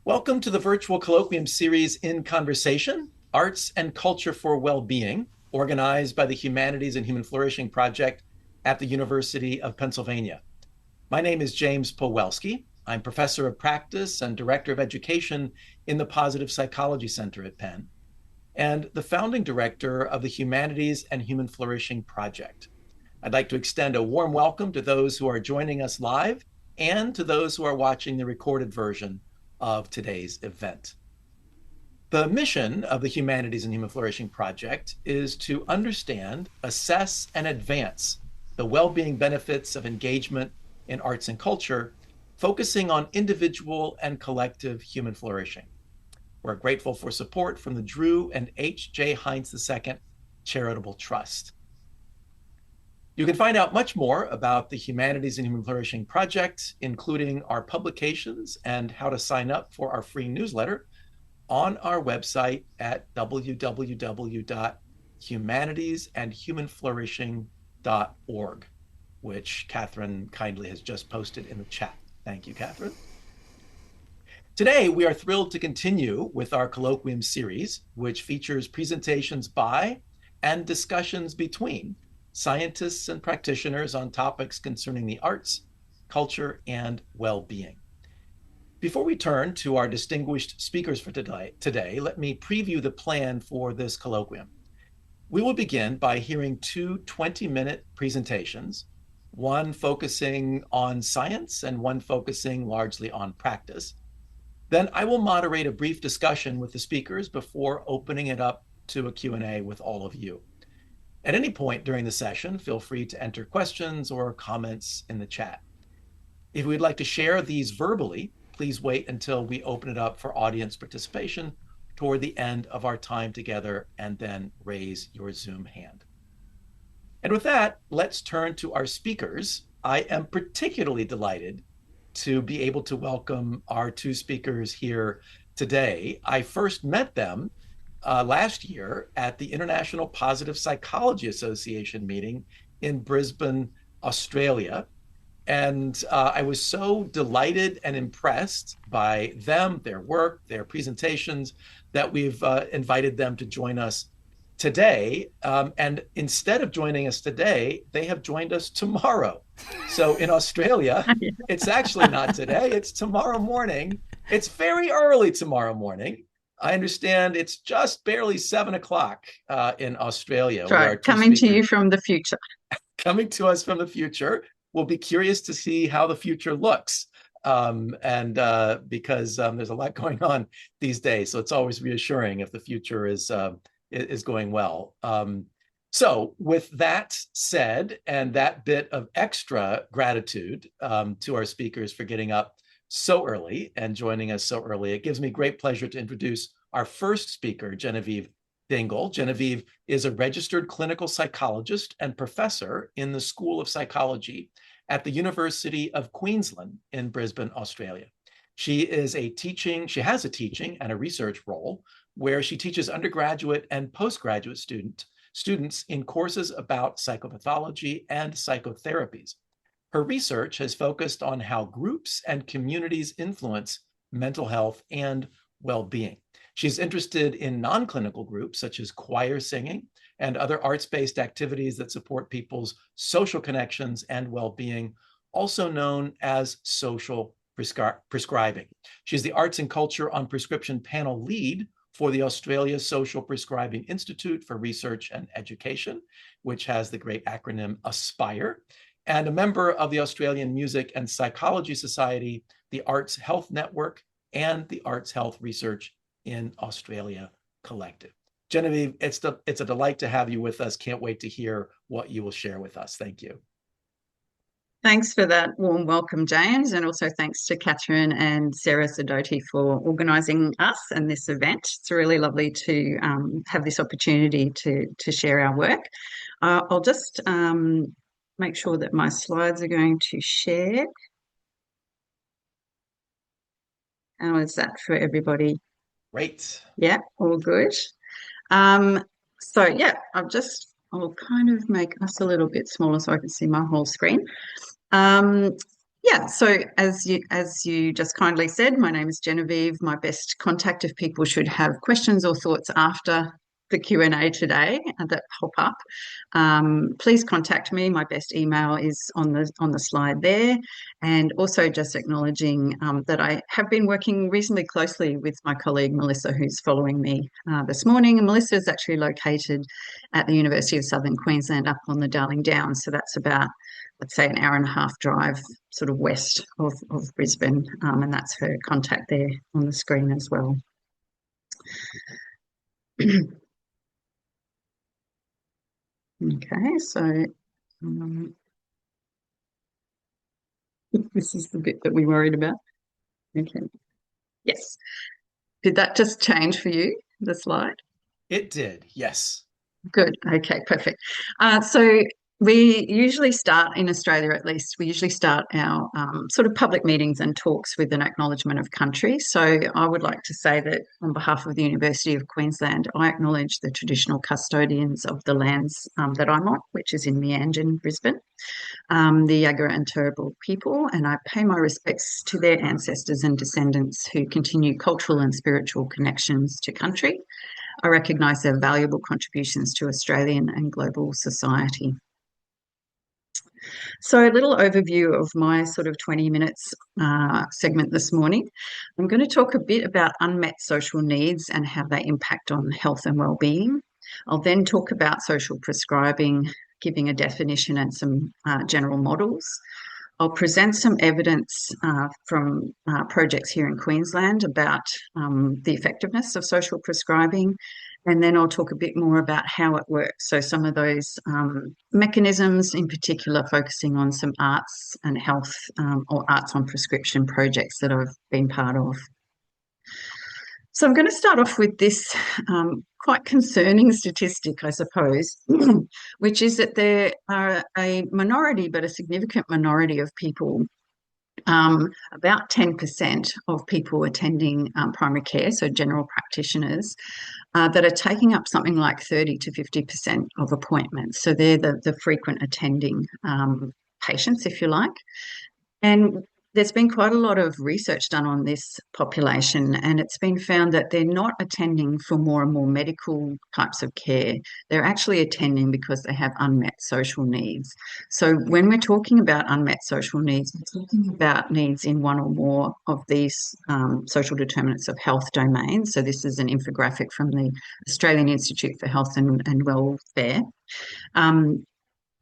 Welcome to the virtual colloquium series In Conversation, Arts and Culture for Well-Being, organized by the Humanities and Human Flourishing Project at the University of Pennsylvania. My name is James Powelski. I'm professor of practice and director of education in the Positive Psychology Center at Penn, and the founding director of the Humanities and Human Flourishing Project. I'd like to extend a warm welcome to those who are joining us live and to those who are watching the recorded version of today's event. The mission of the Humanities and Human Flourishing Project is to understand, assess, and advance the well-being benefits of engagement in arts and culture, focusing on individual and collective human flourishing. We're grateful for support from the Drew and H.J. Heinz II Charitable Trust. You can find out much more about the Humanities and Human Flourishing Project, including our publications and how to sign up for our free newsletter, on our website at www.humanitiesandhumanflourishing.org, which Catherine kindly has just posted in the chat. Thank you, Catherine. Today, we are thrilled to continue with our colloquium series, which features presentations by and discussions between scientists and practitioners on topics concerning the arts, culture, and well-being. Before we turn to our distinguished speakers for today, let me preview the plan for this colloquium. We will begin by hearing two 20-minute presentations, one focusing on science and one focusing largely on practice. Then I will moderate a brief discussion with the speakers before opening it up to a Q&A with all of you. At any point during the session, feel free to enter questions or comments in the chat. If we'd like to share these verbally, please wait until we open it up for audience participation toward the end of our time together, and then raise your Zoom hand. And with that, let's turn to our speakers. I am particularly delighted to be able to welcome our two speakers here today. I first met them last year at the International Positive Psychology Association meeting in Brisbane, Australia. And I was so delighted and impressed by them, their work, their presentations, that we've invited them to join us today. And instead of joining us today, they have joined us tomorrow. So in Australia, it's actually not today, it's tomorrow morning. It's very early tomorrow morning. I understand it's just barely 7 o'clock in Australia. That's right, coming to you from the future. Coming to us from the future. We'll be curious to see how the future looks. Because there's a lot going on these days. So it's always reassuring if the future is going well. So with that said, and that bit of extra gratitude to our speakers for getting up so early and joining us so early, it gives me great pleasure to introduce our first speaker, Genevieve Dingle. Genevieve is a registered clinical psychologist and professor in the School of Psychology at the University of Queensland in Brisbane, Australia. She has a teaching and a research role where she teaches undergraduate and postgraduate students in courses about psychopathology and psychotherapies. Her research has focused on how groups and communities influence mental health and well-being. She's interested in non-clinical groups such as choir singing and other arts-based activities that support people's social connections and well-being, also known as social prescribing. She's the Arts and Culture on Prescription panel lead for the Australia Social Prescribing Institute for Research and Education, which has the great acronym ASPIRE, and a member of the Australian Music and Psychology Society, the Arts Health Network, and the Arts Health Research in Australia Collective. Genevieve, it's a delight to have you with us. Can't wait to hear what you will share with us. Thank you. Thanks for that warm welcome, James, and also thanks to Catherine and Sarah Sidoti for organising us and this event. It's really lovely to have this opportunity to share our work. I'll just make sure that my slides are going to share. How is that for everybody? Great. Yeah, all good. So yeah, I'll kind of make us a little bit smaller so I can see my whole screen. Yeah, so as you just kindly said, my name is Genevieve. My best contact if people should have questions or thoughts after the Q&A today that pop up, please contact me. My best email is on the slide there, and also just acknowledging that I have been working reasonably closely with my colleague Melissa, who's following me this morning. And Melissa is actually located at the University of Southern Queensland up on the Darling Downs, so that's about, let's say, an hour and a half drive sort of west of Brisbane, and that's her contact there on the screen as well. Okay, so this is the bit that we worried about. Okay, yes. Did that just change for you, the slide? It did, yes. Good. Okay, perfect. So we usually start in Australia, at least, we usually start our sort of public meetings and talks with an acknowledgement of country. So I would like to say that on behalf of the University of Queensland, I acknowledge the traditional custodians of the lands that I'm on, which is in Meanjin, Brisbane, the Yagara and Turrbal people, and I pay my respects to their ancestors and descendants who continue cultural and spiritual connections to country. I recognise their valuable contributions to Australian and global society. So a little overview of my sort of 20 minutes segment this morning. I'm going to talk a bit about unmet social needs and how they impact on health and well-being. I'll then talk about social prescribing, giving a definition and some general models. I'll present some evidence from projects here in Queensland about the effectiveness of social prescribing, and then I'll talk a bit more about how it works. So some of those mechanisms, in particular, focusing on some arts and health or arts on prescription projects that I've been part of. So I'm going to start off with this quite concerning statistic, I suppose, which is that there are a minority, but a significant minority of people, about 10% of people attending primary care, so general practitioners, that are taking up something like 30 to 50% of appointments. So they're the frequent attending patients, if you like. And there's been quite a lot of research done on this population, and it's been found that they're not attending for more and more medical types of care. They're actually attending because they have unmet social needs. So when we're talking about unmet social needs, we're talking about needs in one or more of these social determinants of health domains. So this is an infographic from the Australian Institute for Health and Welfare.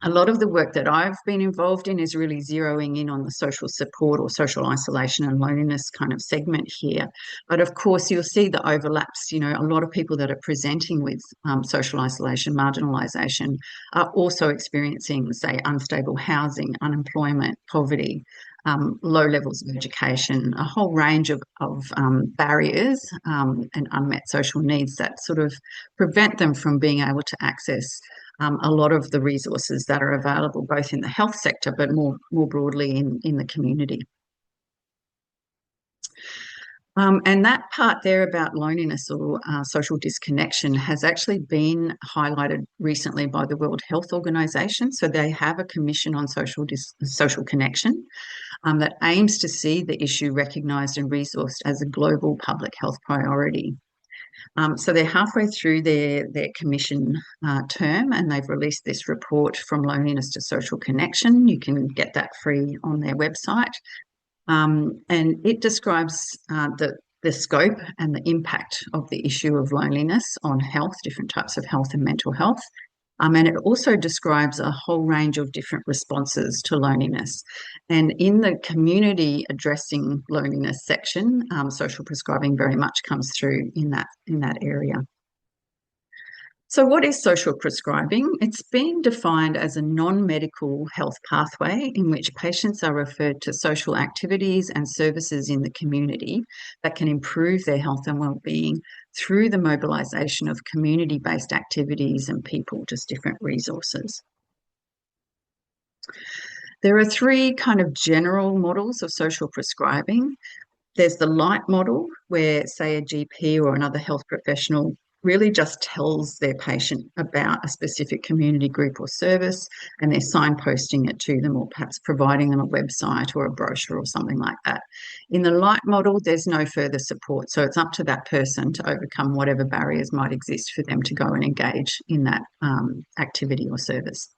A lot of the work that I've been involved in is really zeroing in on the social support or social isolation and loneliness kind of segment here. But of course, you'll see the overlaps. You know, a lot of people that are presenting with social isolation, marginalisation, are also experiencing, say, unstable housing, unemployment, poverty, low levels of education, a whole range of barriers and unmet social needs that sort of prevent them from being able to access a lot of the resources that are available both in the health sector but more broadly in the community. And that part there about loneliness or social disconnection has actually been highlighted recently by the World Health Organization. So they have a commission on social connection that aims to see the issue recognised and resourced as a global public health priority. So they're halfway through their commission term, and they've released this report, From Loneliness to Social Connection. You can get that free on their website. And it describes the scope and the impact of the issue of loneliness on health, different types of health and mental health. And it also describes a whole range of different responses to loneliness. And in the community addressing loneliness section, social prescribing very much comes through in that area. So what is social prescribing? It's been defined as a non-medical health pathway in which patients are referred to social activities and services in the community that can improve their health and well-being through the mobilisation of community-based activities and people, just different resources. There are three kind of general models of social prescribing. There's the light model, where, say, a GP or another health professional really just tells their patient about a specific community group or service, and they're signposting it to them or perhaps providing them a website or a brochure or something like that. In the light model, there's no further support. So it's up to that person to overcome whatever barriers might exist for them to go and engage in that activity or service.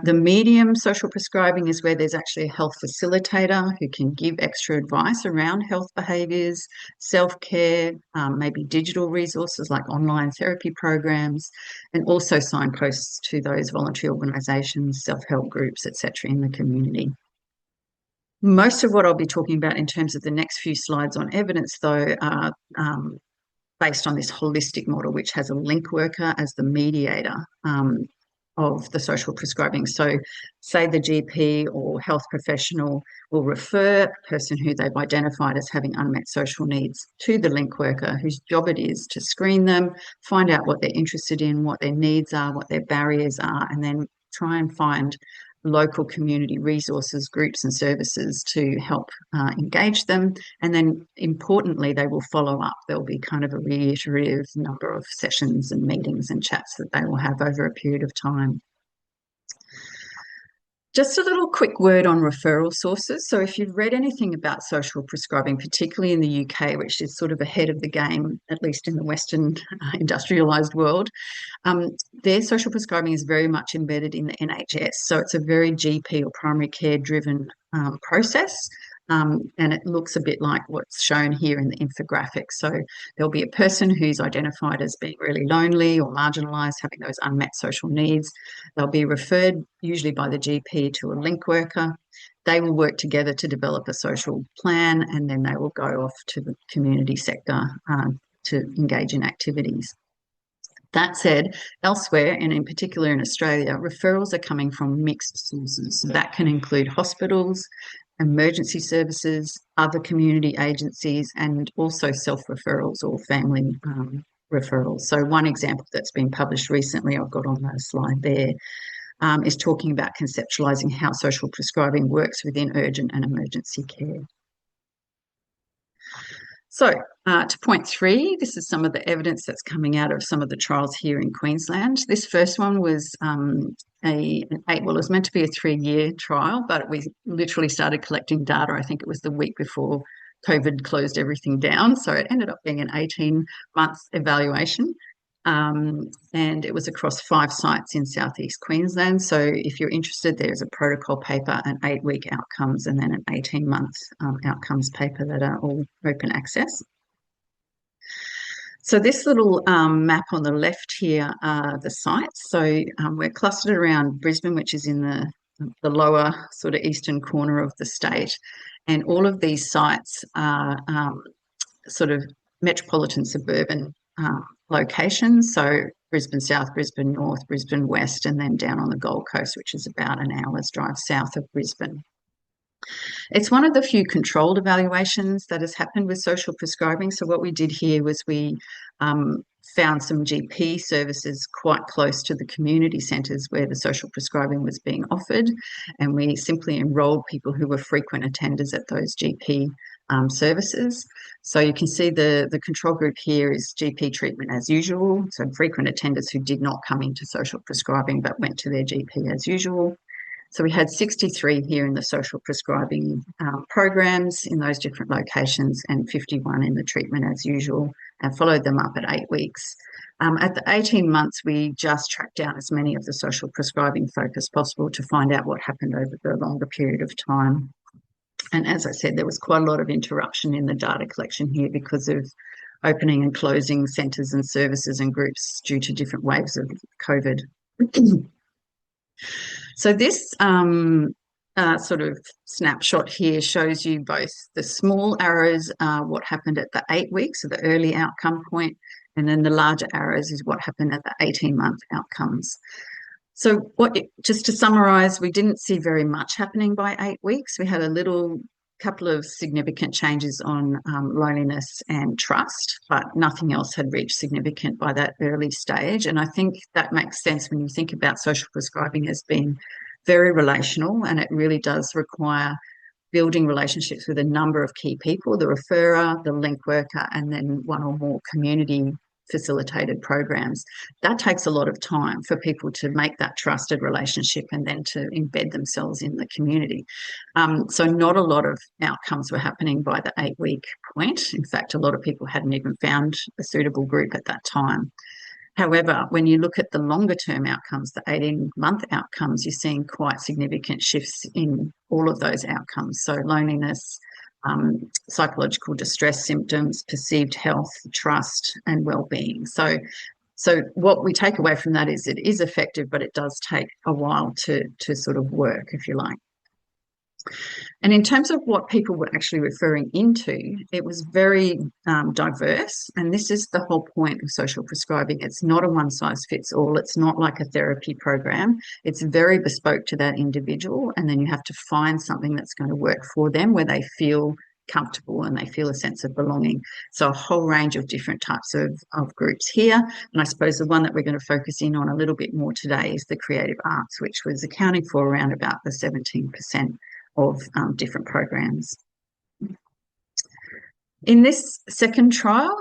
The medium social prescribing is where there's actually a health facilitator who can give extra advice around health behaviours, self-care, maybe digital resources like online therapy programs, and also signposts to those voluntary organisations, self-help groups, etc. in the community. Most of what I'll be talking about in terms of the next few slides on evidence, though, are based on this holistic model, which has a link worker as the mediator of the social prescribing. So say the GP or health professional will refer a person who they've identified as having unmet social needs to the link worker, whose job it is to screen them, find out what they're interested in, what their needs are, what their barriers are, and then try and find local community resources, groups and services to help engage them. And then importantly, they will follow up. There'll be kind of a reiterative number of sessions and meetings and chats that they will have over a period of time. Just a little quick word on referral sources. So if you've read anything about social prescribing, particularly in the UK, which is sort of ahead of the game, at least in the Western industrialised world, their social prescribing is very much embedded in the NHS. So it's a very GP or primary care driven process. And it looks a bit like what's shown here in the infographic. So there'll be a person who's identified as being really lonely or marginalised, having those unmet social needs. They'll be referred usually by the GP to a link worker. They will work together to develop a social plan, and then they will go off to the community sector to engage in activities. That said, elsewhere, and in particular in Australia, referrals are coming from mixed sources. So that can include hospitals, emergency services, other community agencies, and also self-referrals or family referrals. So one example that's been published recently, I've got on the slide there, is talking about conceptualising how social prescribing works within urgent and emergency care. So to point 3, this is some of the evidence that's coming out of some of the trials here in Queensland. This first one was it was meant to be a 3-year trial, but we literally started collecting data. I think it was the week before COVID closed everything down. So it ended up being an 18-month evaluation. And it was across 5 sites in southeast Queensland. So if you're interested, there's a protocol paper, an 8-week outcomes, and then an 18-month outcomes paper that are all open access. So this little map on the left here are the sites. So we're clustered around Brisbane, which is in the lower sort of eastern corner of the state. And all of these sites are sort of metropolitan suburban locations. So Brisbane South, Brisbane North, Brisbane West, and then down on the Gold Coast, which is about an hour's drive south of Brisbane. It's one of the few controlled evaluations that has happened with social prescribing. So what we did here was we found some GP services quite close to the community centres where the social prescribing was being offered, and we simply enrolled people who were frequent attenders at those GP services. So you can see the control group here is GP treatment as usual, so frequent attenders who did not come into social prescribing but went to their GP as usual. So we had 63 here in the social prescribing programs in those different locations and 51 in the treatment as usual, and followed them up at 8 weeks. At the 18 months, we just tracked down as many of the social prescribing folk as possible to find out what happened over the longer period of time. And as I said, there was quite a lot of interruption in the data collection here because of opening and closing centres and services and groups due to different waves of COVID. So this sort of snapshot here shows you both the small arrows are what happened at the 8 weeks, so the early outcome point, and then the larger arrows is what happened at the 18-month outcomes. So just to summarise, we didn't see very much happening by 8 weeks. We had a couple of significant changes on loneliness and trust, but nothing else had reached significant by that early stage. And I think that makes sense when you think about social prescribing as being very relational, and it really does require building relationships with a number of key people, the referrer, the link worker, and then one or more community facilitated programs. That takes a lot of time for people to make that trusted relationship and then to embed themselves in the community. So not a lot of outcomes were happening by the 8-week point. In fact, a lot of people hadn't even found a suitable group at that time. However, when you look at the longer term outcomes, the 18-month outcomes, you're seeing quite significant shifts in all of those outcomes. So loneliness, psychological distress symptoms, perceived health, trust, and well-being. So what we take away from that is it is effective, but it does take a while to sort of work, if you like. And in terms of what people were actually referring into, it was very diverse. And this is the whole point of social prescribing. It's not a one size fits all. It's not like a therapy program. It's very bespoke to that individual. And then you have to find something that's going to work for them where they feel comfortable and they feel a sense of belonging. So a whole range of different types of groups here. And I suppose the one that we're going to focus in on a little bit more today is the creative arts, which was accounting for around about the 17% of different programs. In this second trial,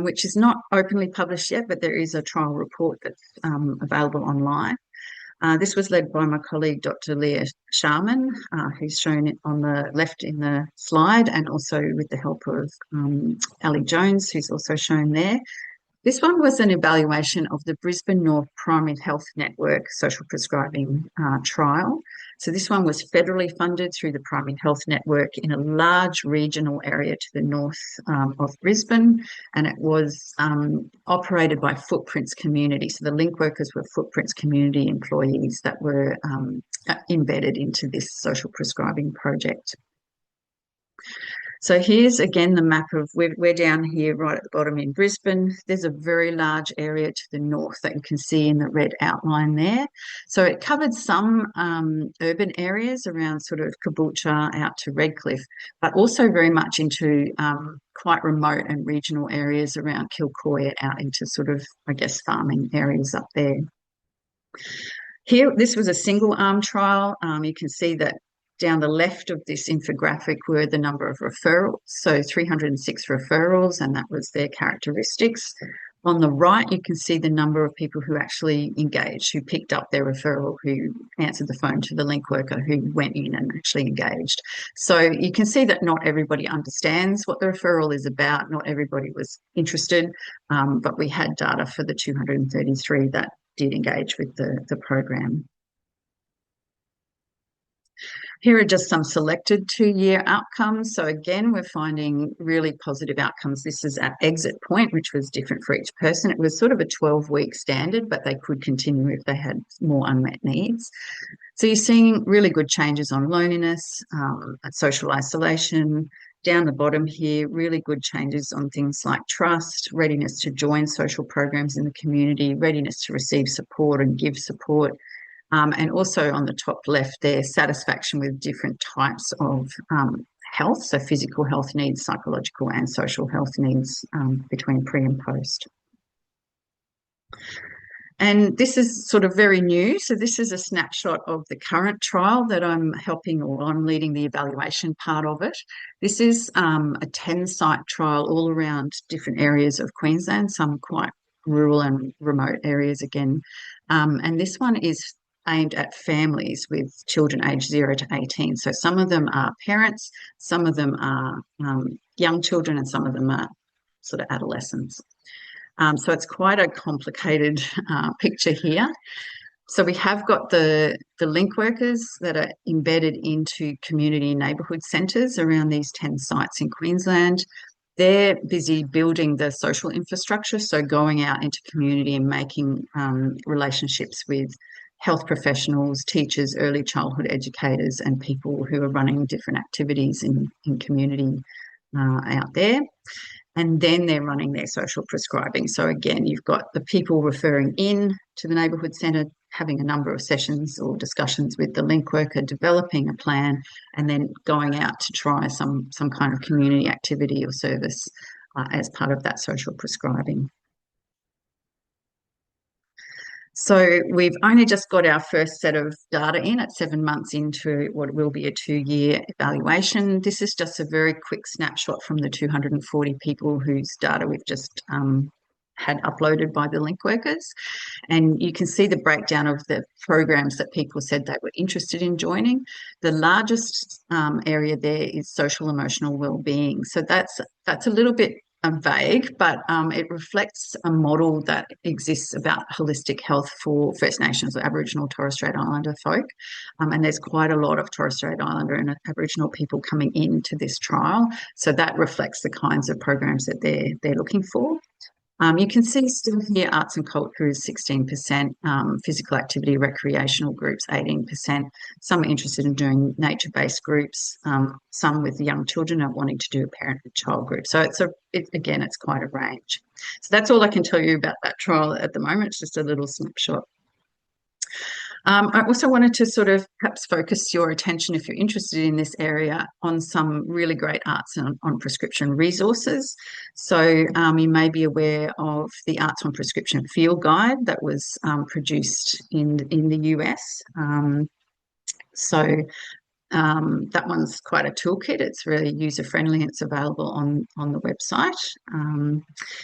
which is not openly published yet, but there is a trial report that's available online. This was led by my colleague, Dr. Leah Sharman, who's shown it on the left in the slide, and also with the help of Ali Jones, who's also shown there. This one was an evaluation of the Brisbane North Primary Health Network social prescribing trial. So this one was federally funded through the Primary Health Network in a large regional area to the north of Brisbane, and it was operated by Footprints Community. So the link workers were Footprints Community employees that were embedded into this social prescribing project. So here's again the map of, we're down here right at the bottom in Brisbane. There's a very large area to the north that you can see in the red outline there. So it covered some urban areas around sort of Caboolture out to Redcliffe, but also very much into quite remote and regional areas around Kilcoy out into sort of, I guess, farming areas up there. Here, this was a single arm trial. You can see that down the left of this infographic were the number of referrals, so 306 referrals, and that was their characteristics. On the right, you can see the number of people who actually engaged, who picked up their referral, who answered the phone to the link worker, who went in and actually engaged. So you can see that not everybody understands what the referral is about, not everybody was interested, but we had data for the 233 that did engage with the program. Here are just some selected 2-year outcomes. So again, we're finding really positive outcomes. This is at exit point, which was different for each person. It was sort of a 12-week standard, but they could continue if they had more unmet needs. So you're seeing really good changes on loneliness, social isolation. Down the bottom here, really good changes on things like trust, readiness to join social programs in the community, readiness to receive support and give support. And also on the top left there, satisfaction with different types of health, so physical health needs, psychological and social health needs between pre and post. And this is sort of very new. So this is a snapshot of the current trial that I'm helping, or I'm leading the evaluation part of it. This is a 10-site trial all around different areas of Queensland, some quite rural and remote areas again. And this one is aimed at families with children aged 0 to 18. So some of them are parents, some of them are young children, and some of them are sort of adolescents. So it's quite a complicated picture here. So we have got the link workers that are embedded into community neighbourhood centres around these 10 sites in Queensland. They're busy building the social infrastructure, so going out into community and making relationships with health professionals, teachers, early childhood educators, and people who are running different activities in community out there. And then they're running their social prescribing. So again, you've got the people referring in to the neighbourhood centre, having a number of sessions or discussions with the link worker, developing a plan, and then going out to try some kind of community activity or service as part of that social prescribing. So we've only just got our first set of data in at 7 months into what will be a 2-year evaluation. This is just a very quick snapshot from the 240 people whose data we've just had uploaded by the link workers. And you can see the breakdown of the programs that people said they were interested in joining. The largest area there is social emotional wellbeing. So that's a little bit vague, but it reflects a model that exists about holistic health for First Nations or Aboriginal Torres Strait Islander folk. And there's quite a lot of Torres Strait Islander and Aboriginal people coming into this trial. So that reflects the kinds of programs that they're looking for. You can see still here arts and culture is 16%, physical activity, recreational groups 18%. Some are interested in doing nature-based groups, some with young children are wanting to do a parent and child group. So again, it's quite a range. So that's all I can tell you about that trial at the moment. It's just a little snapshot. I also wanted to sort of perhaps focus your attention, if you're interested in this area, on some really great arts and on prescription resources. So you may be aware of the Arts on Prescription Field Guide that was produced in the US. That one's quite a toolkit. It's really user-friendly and it's available on the website.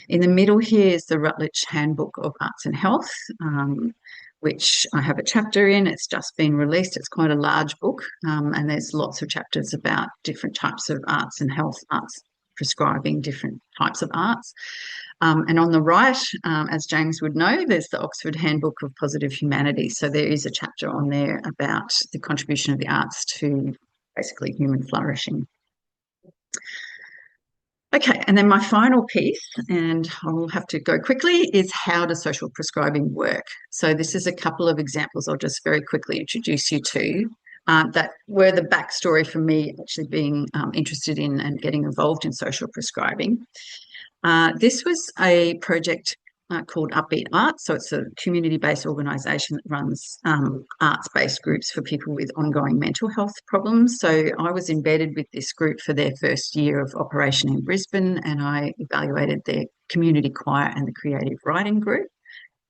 In the middle here is the Rutledge Handbook of Arts and Health, which I have a chapter in. It's just been released. It's quite a large book, and there's lots of chapters about different types of arts and health, arts prescribing different types of arts. And on the right, as James would know, there's the Oxford Handbook of Positive Humanities. So there is a chapter on there about the contribution of the arts to basically human flourishing. Okay, and then my final piece, and I will have to go quickly, is how does social prescribing work? So this is a couple of examples I'll just very quickly introduce you to that were the backstory for me actually being interested in and getting involved in social prescribing. This was a project called Upbeat Arts. So it's a community-based organisation that runs arts-based groups for people with ongoing mental health problems. So I was embedded with this group for their first year of operation in Brisbane, and I evaluated their community choir and the creative writing group.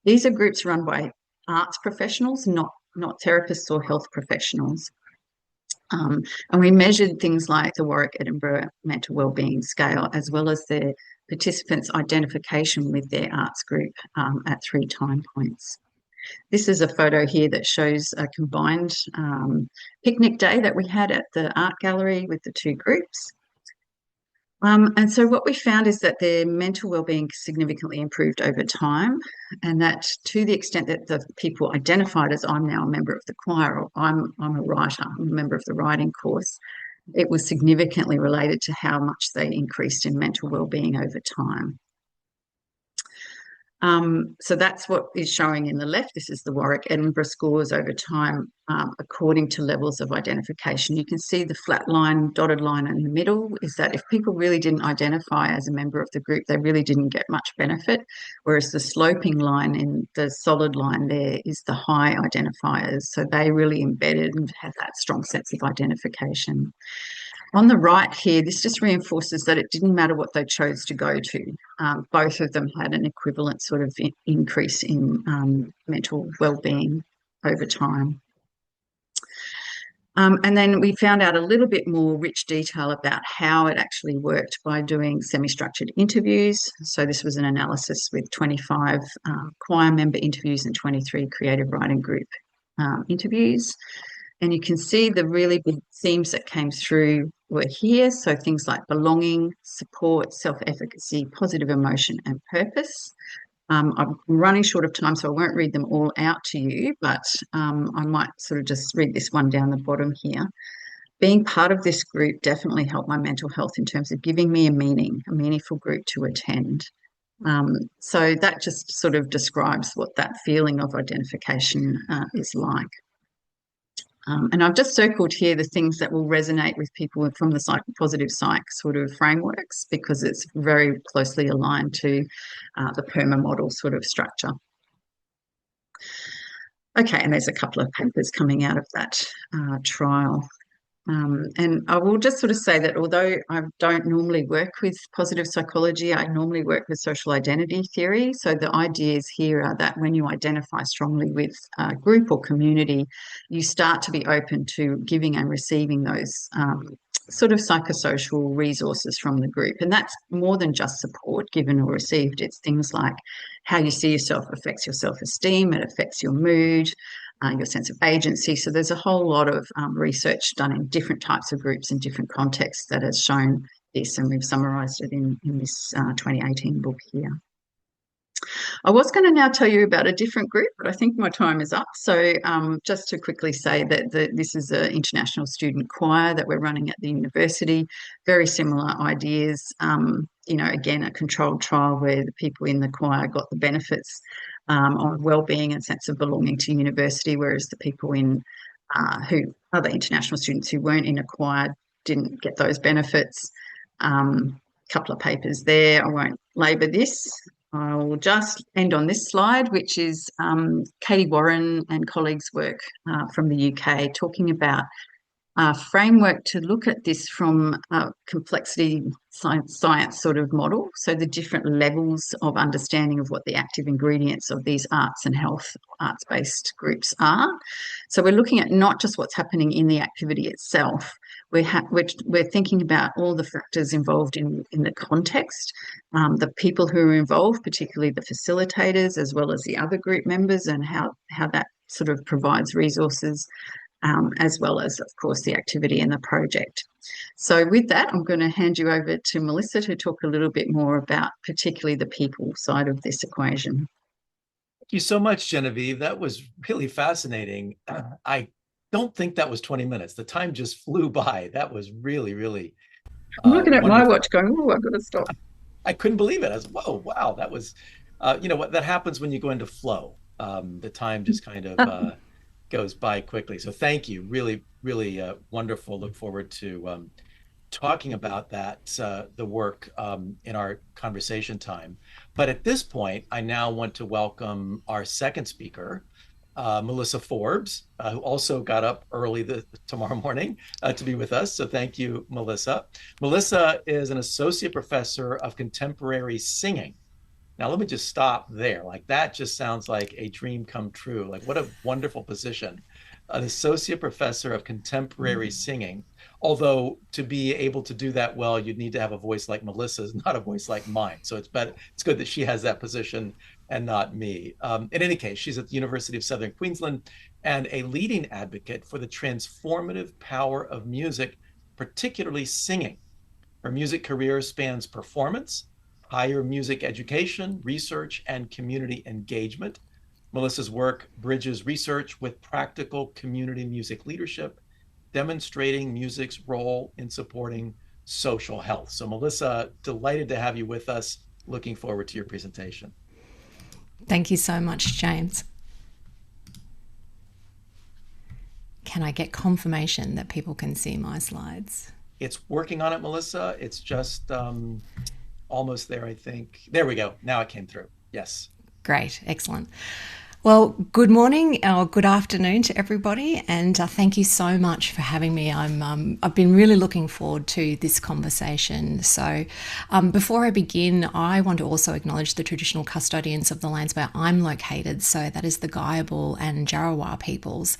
These are groups run by arts professionals, not therapists or health professionals. And we measured things like the Warwick Edinburgh Mental Wellbeing Scale, as well as their participants' identification with their arts group at 3 time points. This is a photo here that shows a combined picnic day that we had at the art gallery with the 2 groups. And so what we found is that their mental wellbeing significantly improved over time, and that to the extent that the people identified as I'm now a member of the choir, or I'm a writer, I'm a member of the writing course, it was significantly related to how much they increased in mental wellbeing over time. So that's what is showing in the left. This is the Warwick Edinburgh scores over time according to levels of identification. You can see the flat line, dotted line in the middle is that if people really didn't identify as a member of the group, they really didn't get much benefit, whereas the sloping line in the solid line there is the high identifiers. So they really embedded and had that strong sense of identification. On the right here, this just reinforces that it didn't matter what they chose to go to. Both of them had an equivalent sort of increase in mental wellbeing over time. And then we found out a little bit more rich detail about how it actually worked by doing semi-structured interviews. So this was an analysis with 25 choir member interviews and 23 creative writing group interviews. And you can see the really big themes that came through were here. So things like belonging, support, self-efficacy, positive emotion, and purpose. I'm running short of time, so I won't read them all out to you, but I might sort of just read this one down the bottom here. Being part of this group definitely helped my mental health in terms of giving me a meaningful group to attend. So that just sort of describes what that feeling of identification is like. And I've just circled here the things that will resonate with people from the positive psych sort of frameworks, because it's very closely aligned to the PERMA model sort of structure. Okay, and there's a couple of papers coming out of that trial. And I will just sort of say that although I don't normally work with positive psychology, I normally work with social identity theory. So the ideas here are that when you identify strongly with a group or community, you start to be open to giving and receiving those sort of psychosocial resources from the group. And that's more than just support given or received. It's things like how you see yourself affects your self-esteem, it affects your mood, your sense of agency. So there's a whole lot of research done in different types of groups in different contexts that has shown this, and we've summarised it in this 2018 book here. I was going to now tell you about a different group, but I think my time is up. So just to quickly say that this is an international student choir that we're running at the university. Very similar ideas. Again, a controlled trial where the people in the choir got the benefits on well-being and sense of belonging to university, whereas the people in other international students who weren't in a choir didn't get those benefits. Couple of papers there. I won't labour this. I will just end on this slide, which is Katie Warren and colleagues' work from the UK talking about a framework to look at this from a complexity science sort of model. So the different levels of understanding of what the active ingredients of these arts and health arts-based groups are. So we're looking at not just what's happening in the activity itself. We're thinking about all the factors involved in the context, the people who are involved, particularly the facilitators, as well as the other group members, and how that sort of provides resources, as well as, of course, the activity and the project. So with that, I'm going to hand you over to Melissa to talk a little bit more about particularly the people side of this equation. Thank you so much, Genevieve. That was really fascinating. I don't think that was 20 minutes. The time just flew by. That was really, really I'm looking at wonderful. my watch going, oh, I've got to stop. I couldn't believe it. I was, whoa, wow. That was, what that happens when you go into flow. The time just kind of goes by quickly. So thank you. Really, really wonderful. Look forward to talking about that, the work in our conversation time. But at this point, I now want to welcome our second speaker, Melissa Forbes, who also got up early tomorrow morning to be with us. So thank you, Melissa. Melissa is an associate professor of contemporary singing. Now, let me just stop there. Like, that just sounds like a dream come true. Like, what a wonderful position. An associate professor of contemporary singing. Although to be able to do that well, you'd need to have a voice like Melissa's, not a voice like mine. So it's good that she has that position and not me. In any case, she's at the University of Southern Queensland and a leading advocate for the transformative power of music, particularly singing. Her music career spans performance, higher music education, research, and community engagement. Melissa's work bridges research with practical community music leadership, demonstrating music's role in supporting social health. So Melissa, delighted to have you with us. Looking forward to your presentation. Thank you so much, James. Can I get confirmation that people can see my slides? It's working on it, Melissa. It's just almost there, I think. There we go. Now it came through. Yes. Great. Excellent. Well, good morning or good afternoon to everybody, and thank you so much for having me. I've been really looking forward to this conversation. So before I begin, I want to also acknowledge the traditional custodians of the lands where I'm located. So that is the Gayabul and Jarawar peoples.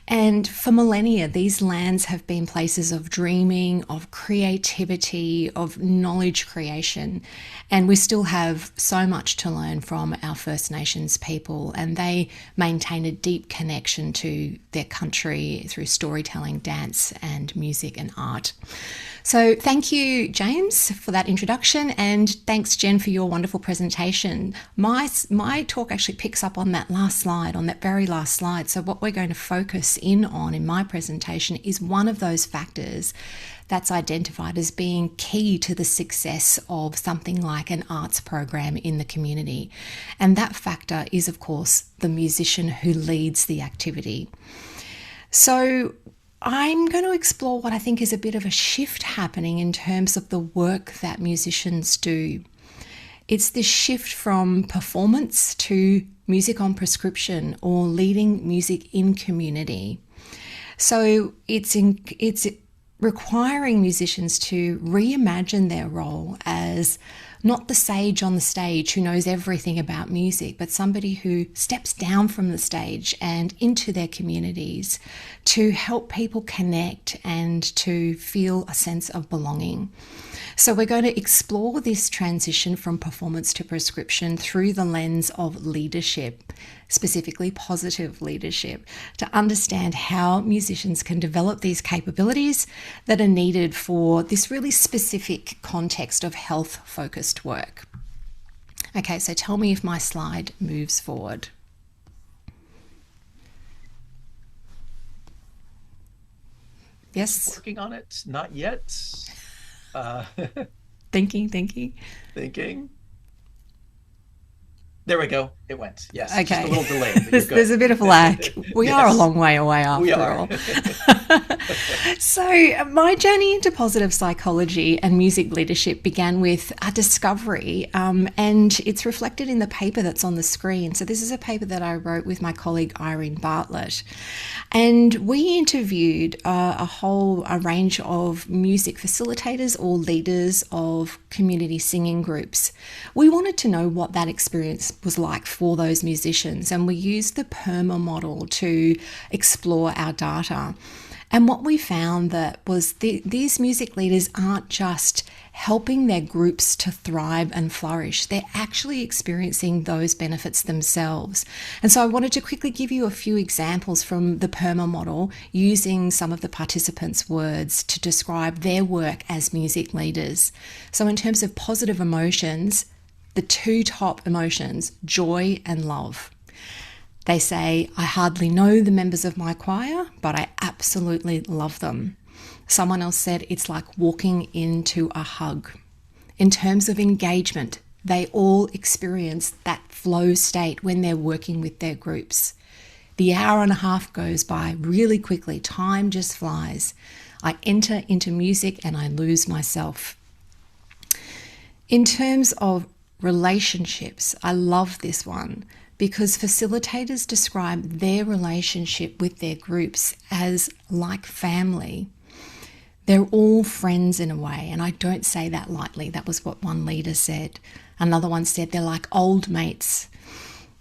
And for millennia, these lands have been places of dreaming, of creativity, of knowledge creation. And we still have so much to learn from our First Nations people, and they maintain a deep connection to their country through storytelling, dance, and music and art. So thank you, James, for that introduction, and thanks, Jen, for your wonderful presentation. My talk actually picks up on that last slide, on that very last slide. So what we're going to focus in on in my presentation is one of those factors that's identified as being key to the success of something like an arts program in the community. And that factor is, of course, the musician who leads the activity. So I'm going to explore what I think is a bit of a shift happening in terms of the work that musicians do. It's this shift from performance to music on prescription, or leading music in community. So it's requiring musicians to reimagine their role as not the sage on the stage who knows everything about music, but somebody who steps down from the stage and into their communities to help people connect and to feel a sense of belonging. So we're going to explore this transition from performance to prescription through the lens of leadership, specifically positive leadership, to understand how musicians can develop these capabilities that are needed for this really specific context of health-focused work. Okay, so tell me if my slide moves forward. Yes? Working on it? Not yet. Thinking. There we go. It went. Yes. Okay. Just a little delayed. There's a bit of lag. We are a long way away after all. So my journey into positive psychology and music leadership began with a discovery, and it's reflected in the paper that's on the screen. So this is a paper that I wrote with my colleague Irene Bartlett, and we interviewed a range of music facilitators or leaders of community singing groups. We wanted to know what that experience was like for those musicians, and we used the PERMA model to explore our data. And what we found that was these music leaders aren't just helping their groups to thrive and flourish, they're actually experiencing those benefits themselves. And so I wanted to quickly give you a few examples from the PERMA model using some of the participants' words to describe their work as music leaders. So in terms of positive emotions, the two top emotions, joy and love. They say, I hardly know the members of my choir, but I absolutely love them. Someone else said it's like walking into a hug. In terms of engagement, they all experience that flow state when they're working with their groups. The hour and a half goes by really quickly. Time just flies. I enter into music and I lose myself. In terms of relationships, I love this one because facilitators describe their relationship with their groups as like family. They're all friends in a way, and I don't say that lightly. That was what one leader said. Another one said they're like old mates.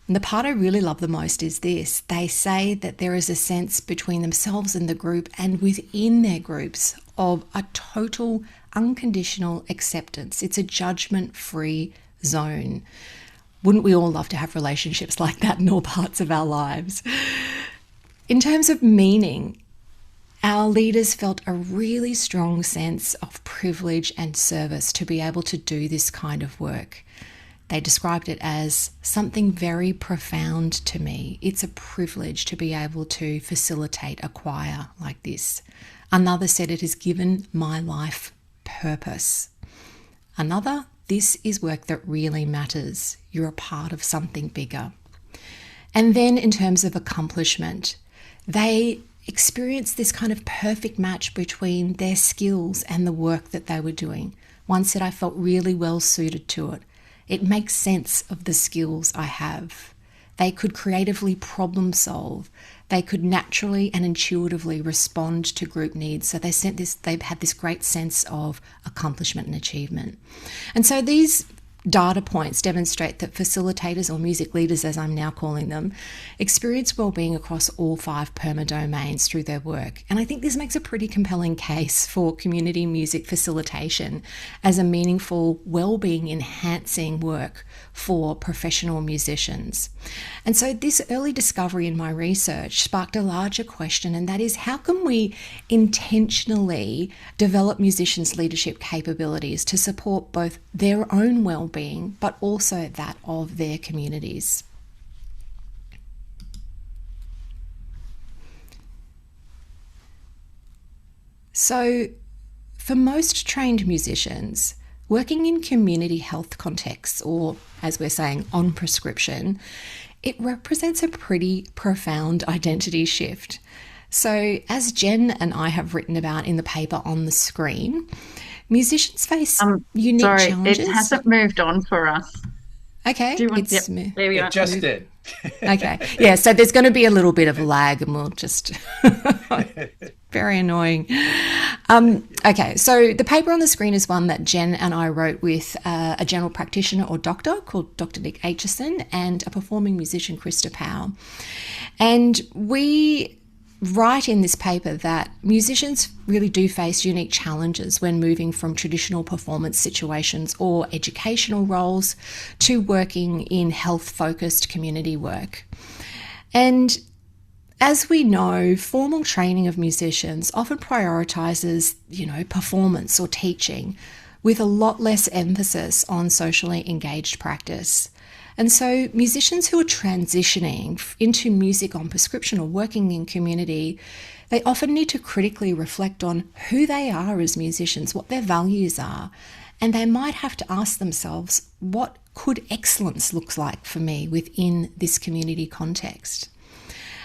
And the part I really love the most is this. They say that there is a sense between themselves and the group and within their groups of a total unconditional acceptance. It's a judgment-free zone. Wouldn't we all love to have relationships like that in all parts of our lives? In terms of meaning, our leaders felt a really strong sense of privilege and service to be able to do this kind of work. They described it as something very profound to me. It's a privilege to be able to facilitate a choir like this. Another said it has given my life purpose. Another, this is work that really matters. You're a part of something bigger. And then in terms of accomplishment, they experienced this kind of perfect match between their skills and the work that they were doing. One said, I felt really well suited to it. It makes sense of the skills I have. They could creatively problem solve. They could naturally and intuitively respond to group needs. So they've had this great sense of accomplishment and achievement. And so these data points demonstrate that facilitators, or music leaders as I'm now calling them, experience well-being across all 5 PERMA domains through their work. And I think this makes a pretty compelling case for community music facilitation as a meaningful well-being enhancing work for professional musicians. And so this early discovery in my research sparked a larger question, and that is, how can we intentionally develop musicians' leadership capabilities to support both their own well-being but also that of their communities? So for most trained musicians, working in community health contexts, or as we're saying, on prescription, it represents a pretty profound identity shift. So as Jen and I have written about in the paper on the screen, musicians face unique challenges. It hasn't moved on for us. Okay. Do you want, there we It just did. Okay. Yeah, so there's going to be a little bit of lag and we'll just... Very annoying. Okay, so the paper on the screen is one that Jen and I wrote with a general practitioner or doctor called Dr. Nick Aitchison and a performing musician, Krista Powell. And we write in this paper that musicians really do face unique challenges when moving from traditional performance situations or educational roles to working in health-focused community work. And as we know, formal training of musicians often prioritises, performance or teaching with a lot less emphasis on socially engaged practice. And so musicians who are transitioning into music on prescription or working in community, they often need to critically reflect on who they are as musicians, what their values are, and they might have to ask themselves, what could excellence look like for me within this community context?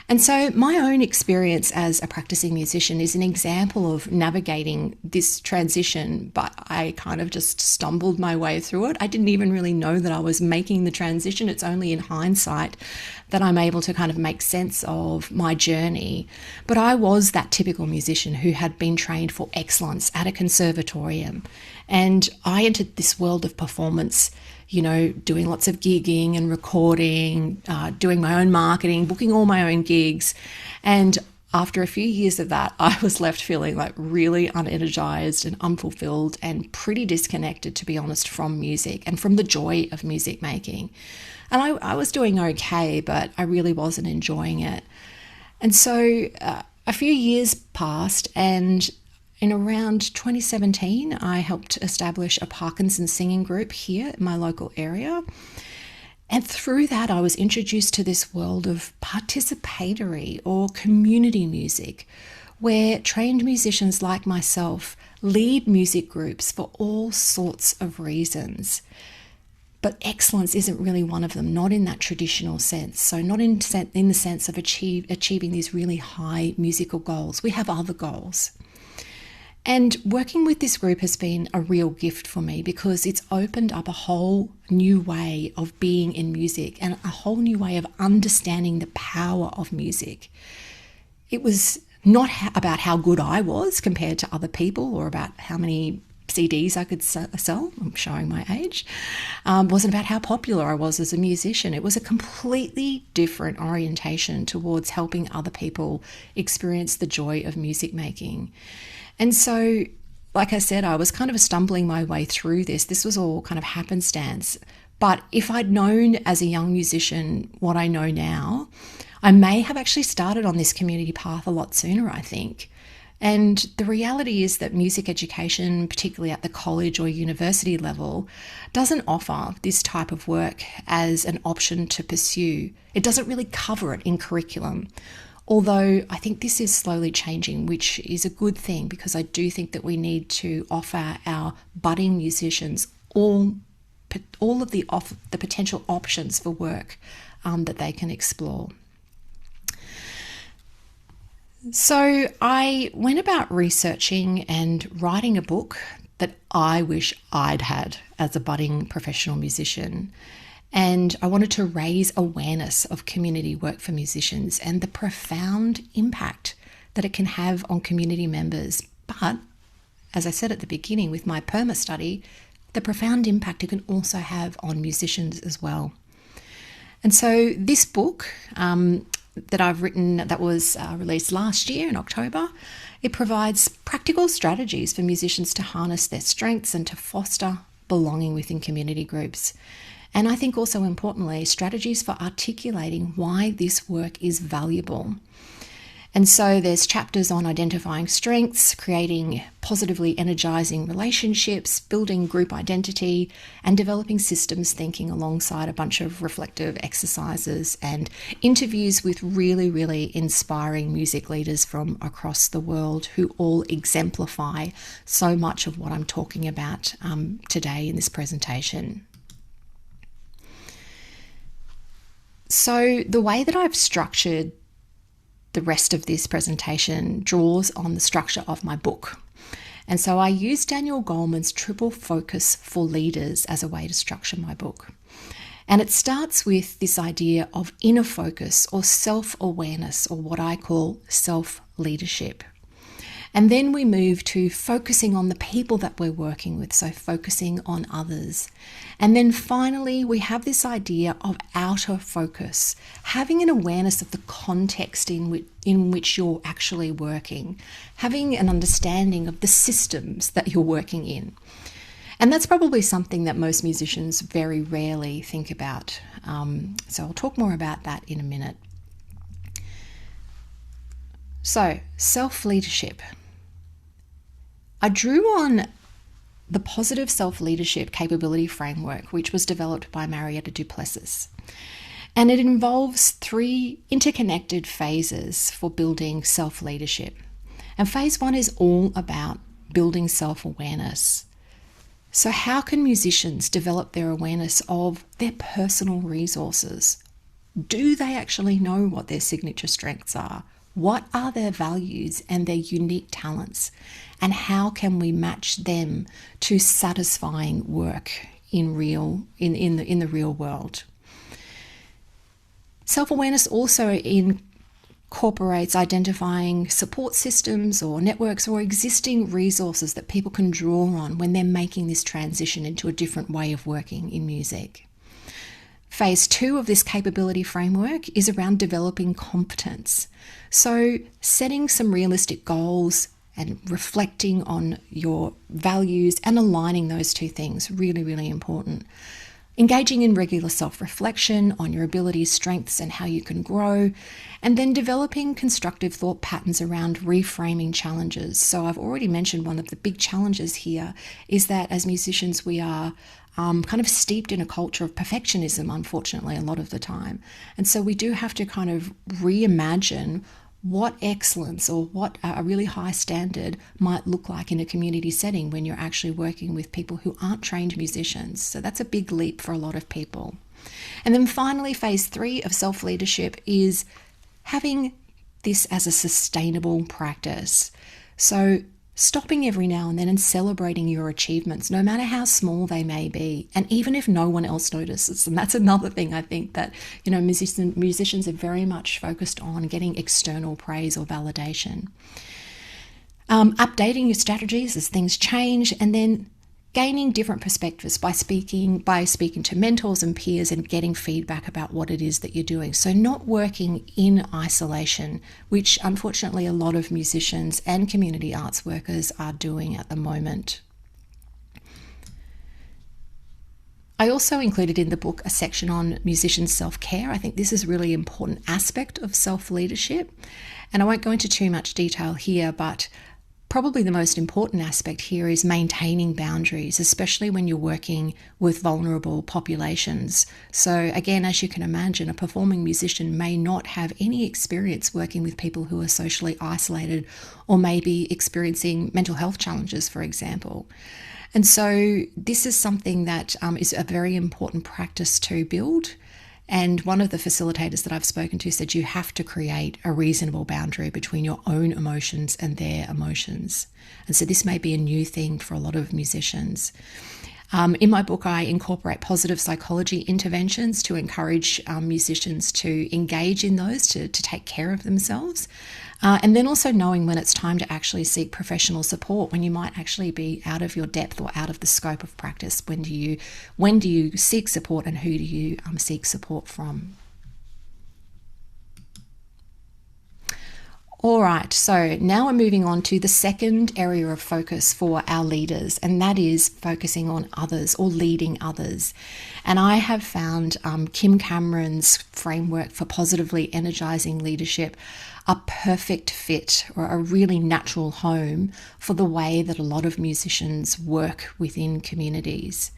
And so my own experience as a practicing musician is an example of navigating this transition, but I kind of just stumbled my way through it. I didn't even really know that I was making the transition. It's only in hindsight that I'm able to kind of make sense of my journey. But I was that typical musician who had been trained for excellence at a conservatorium. And I entered this world of performance doing lots of gigging and recording, doing my own marketing, booking all my own gigs. And after a few years of that, I was left feeling like really unenergized and unfulfilled and pretty disconnected, to be honest, from music and from the joy of music making. And I was doing okay, but I really wasn't enjoying it. And so a few years passed, and in around 2017, I helped establish a Parkinson's singing group here in my local area. And through that, I was introduced to this world of participatory or community music, where trained musicians like myself lead music groups for all sorts of reasons. But excellence isn't really one of them, not in that traditional sense. So not in the sense of achieving these really high musical goals. We have other goals. And working with this group has been a real gift for me because it's opened up a whole new way of being in music and a whole new way of understanding the power of music. It was not about how good I was compared to other people or about how many CDs I could sell. I'm showing my age. It wasn't about how popular I was as a musician. It was a completely different orientation towards helping other people experience the joy of music making. And so, like I said, I was kind of stumbling my way through this. This was all kind of happenstance. But if I'd known as a young musician what I know now, I may have actually started on this community path a lot sooner, I think. And the reality is that music education, particularly at the college or university level, doesn't offer this type of work as an option to pursue. It doesn't really cover it in curriculum. Although I think this is slowly changing, which is a good thing because I do think that we need to offer our budding musicians all of the potential options for work that they can explore. So I went about researching and writing a book that I wish I'd had as a budding professional musician. And I wanted to raise awareness of community work for musicians and the profound impact that it can have on community members. But as I said at the beginning with my PERMA study, the profound impact it can also have on musicians as well. And so this book that I've written that was released last year in October, it provides practical strategies for musicians to harness their strengths and to foster belonging within community groups. And I think also importantly, strategies for articulating why this work is valuable. And so there's chapters on identifying strengths, creating positively energizing relationships, building group identity, and developing systems thinking alongside a bunch of reflective exercises and interviews with really, really inspiring music leaders from across the world who all exemplify so much of what I'm talking about today in this presentation. So the way that I've structured the rest of this presentation draws on the structure of my book. And so I use Daniel Goleman's triple focus for leaders as a way to structure my book. And it starts with this idea of inner focus or self-awareness, or what I call self-leadership. And then we move to focusing on the people that we're working with, so focusing on others. And then finally, we have this idea of outer focus, having an awareness of the context in which you're actually working, having an understanding of the systems that you're working in. And that's probably something that most musicians very rarely think about. So I'll talk more about that in a minute. So, self-leadership. I drew on the positive self-leadership capability framework, which was developed by Marietta Duplessis. And it involves 3 interconnected phases for building self-leadership. And phase 1 is all about building self-awareness. So how can musicians develop their awareness of their personal resources? Do they actually know what their signature strengths are? What are their values and their unique talents? And how can we match them to satisfying work in the real world? Self-awareness also incorporates identifying support systems or networks or existing resources that people can draw on when they're making this transition into a different way of working in music. Phase 2 of this capability framework is around developing competence. So setting some realistic goals and reflecting on your values and aligning those 2 things, really, really important. Engaging in regular self-reflection on your abilities, strengths, and how you can grow, and then developing constructive thought patterns around reframing challenges. So I've already mentioned one of the big challenges here is that as musicians we are kind of steeped in a culture of perfectionism, unfortunately, a lot of the time. And so we do have to kind of reimagine what excellence or what a really high standard might look like in a community setting when you're actually working with people who aren't trained musicians. So that's a big leap for a lot of people. And then finally, phase 3 of self-leadership is having this as a sustainable practice. So stopping every now and then and celebrating your achievements, no matter how small they may be, and even if no one else notices. And that's another thing I think that, musicians are very much focused on getting external praise or validation. Updating your strategies as things change, and then gaining different perspectives by speaking to mentors and peers and getting feedback about what it is that you're doing. So not working in isolation, which unfortunately a lot of musicians and community arts workers are doing at the moment. I also included in the book a section on musician self-care. I think this is a really important aspect of self-leadership. And I won't go into too much detail here, but probably the most important aspect here is maintaining boundaries, especially when you're working with vulnerable populations. So again, as you can imagine, a performing musician may not have any experience working with people who are socially isolated or maybe experiencing mental health challenges, for example. And so this is something that is a very important practice to build. And one of the facilitators that I've spoken to said you have to create a reasonable boundary between your own emotions and their emotions. And so this may be a new thing for a lot of musicians. In my book, I incorporate positive psychology interventions to encourage musicians to engage in those, to take care of themselves. And then also knowing when it's time to actually seek professional support, when you might actually be out of your depth or out of the scope of practice. When do you seek support, and who do you seek support from? All right, so now we're moving on to the second area of focus for our leaders, and that is focusing on others or leading others. And I have found Kim Cameron's framework for positively energizing leadership a perfect fit, or a really natural home for the way that a lot of musicians work within communities.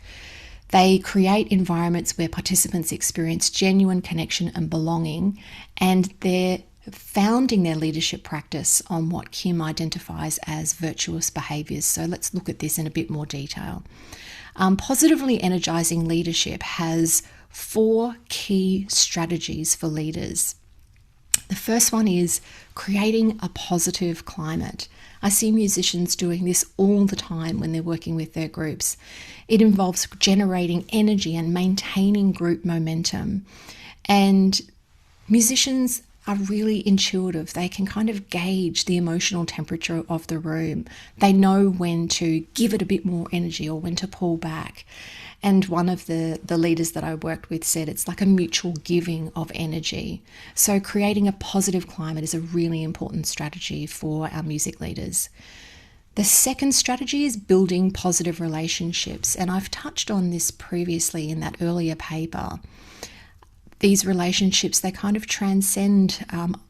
They create environments where participants experience genuine connection and belonging, and they're founding their leadership practice on what Kim identifies as virtuous behaviours. So let's look at this in a bit more detail. Positively energizing leadership has 4 key strategies for leaders. The first one is creating a positive climate. I see musicians doing this all the time when they're working with their groups. It involves generating energy and maintaining group momentum. And musicians are really intuitive. They can kind of gauge the emotional temperature of the room. They know when to give it a bit more energy or when to pull back. And one of the leaders that I worked with said it's like a mutual giving of energy. So creating a positive climate is a really important strategy for our music leaders. The second strategy is building positive relationships. And I've touched on this previously in that earlier paper. These relationships, they kind of transcend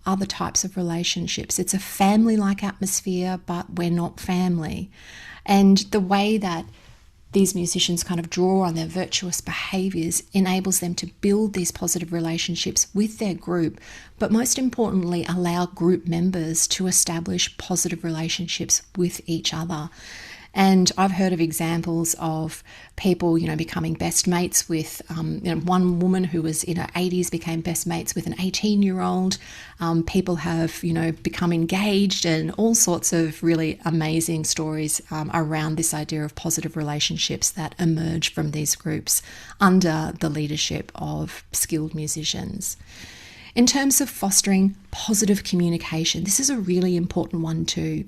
other types of relationships. It's a family-like atmosphere, but we're not family. And the way that these musicians kind of draw on their virtuous behaviours enables them to build these positive relationships with their group, but most importantly, allow group members to establish positive relationships with each other. And I've heard of examples of people, becoming best mates with, one woman who was in her 80s became best mates with an 18-year-old. People have, become engaged, and all sorts of really amazing stories around this idea of positive relationships that emerge from these groups under the leadership of skilled musicians. In terms of fostering positive communication, this is a really important one too.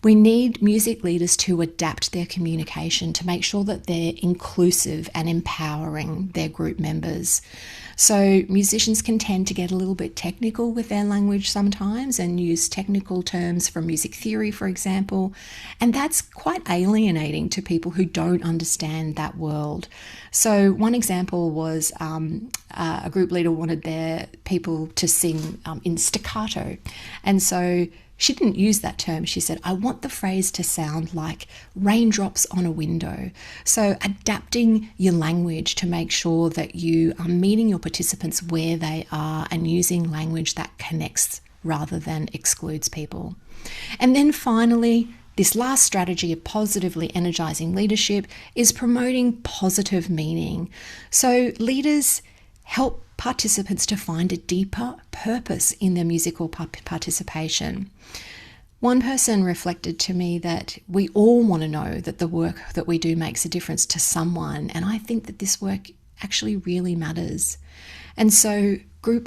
We need music leaders to adapt their communication to make sure that they're inclusive and empowering their group members. So musicians can tend to get a little bit technical with their language sometimes and use technical terms from music theory, for example, and that's quite alienating to people who don't understand that world. So one example was a group leader wanted their people to sing in staccato, and so she didn't use that term. She said, I want the phrase to sound like raindrops on a window. So adapting your language to make sure that you are meeting your participants where they are and using language that connects rather than excludes people. And then finally, this last strategy of positively energizing leadership is promoting positive meaning. So leaders help participants to find a deeper purpose in their musical participation. One person reflected to me that we all want to know that the work that we do makes a difference to someone, and I think that this work actually really matters. And so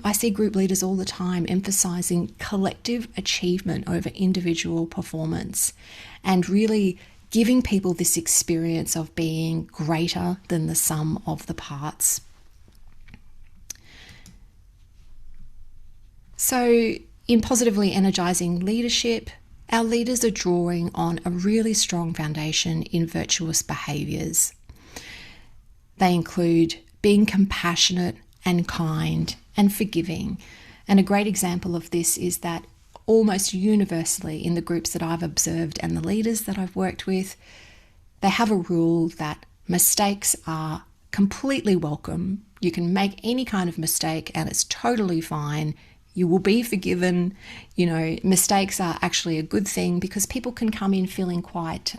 I see group leaders all the time emphasizing collective achievement over individual performance and really giving people this experience of being greater than the sum of the parts. So in positively energizing leadership, our leaders are drawing on a really strong foundation in virtuous behaviours. They include being compassionate and kind and forgiving. And a great example of this is that almost universally in the groups that I've observed and the leaders that I've worked with, they have a rule that mistakes are completely welcome. You can make any kind of mistake and it's totally fine. You will be forgiven. Mistakes are actually a good thing because people can come in feeling quite,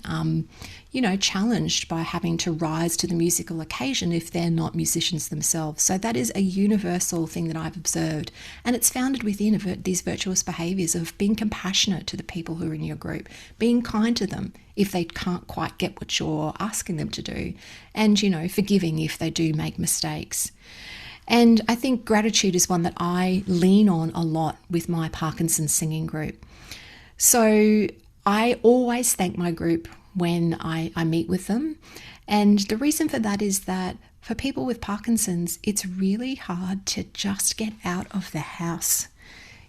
challenged by having to rise to the musical occasion if they're not musicians themselves. So that is a universal thing that I've observed. And it's founded within these virtuous behaviours of being compassionate to the people who are in your group, being kind to them if they can't quite get what you're asking them to do, and, forgiving if they do make mistakes. And I think gratitude is one that I lean on a lot with my Parkinson's singing group. So I always thank my group when I meet with them. And the reason for that is that for people with Parkinson's, it's really hard to just get out of the house.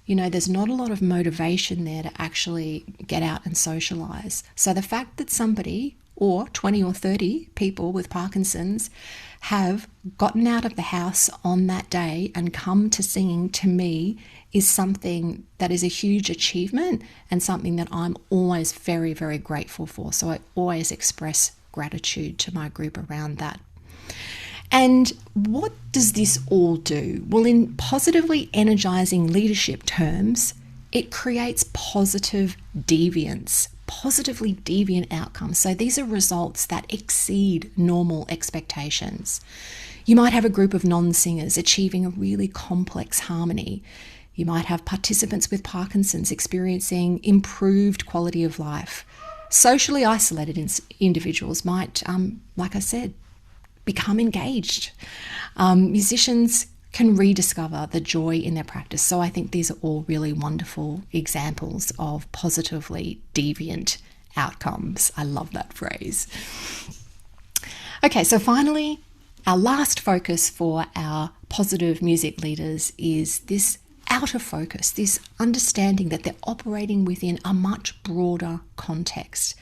There's not a lot of motivation there to actually get out and socialise. So the fact that somebody, or 20 or 30 people with Parkinson's, have gotten out of the house on that day and come to singing, to me, is something that is a huge achievement and something that I'm always very, very grateful for. So I always express gratitude to my group around that. And what does this all do? Well, in positively energizing leadership terms, it creates positively deviant outcomes. So these are results that exceed normal expectations. You might have a group of non-singers achieving a really complex harmony. You might have participants with Parkinson's experiencing improved quality of life. Socially isolated individuals might, like I said, become engaged. Musicians can rediscover the joy in their practice. So I think these are all really wonderful examples of positively deviant outcomes. I love that phrase. Okay, so finally, our last focus for our positive music leaders is this outer focus, this understanding that they're operating within a much broader context.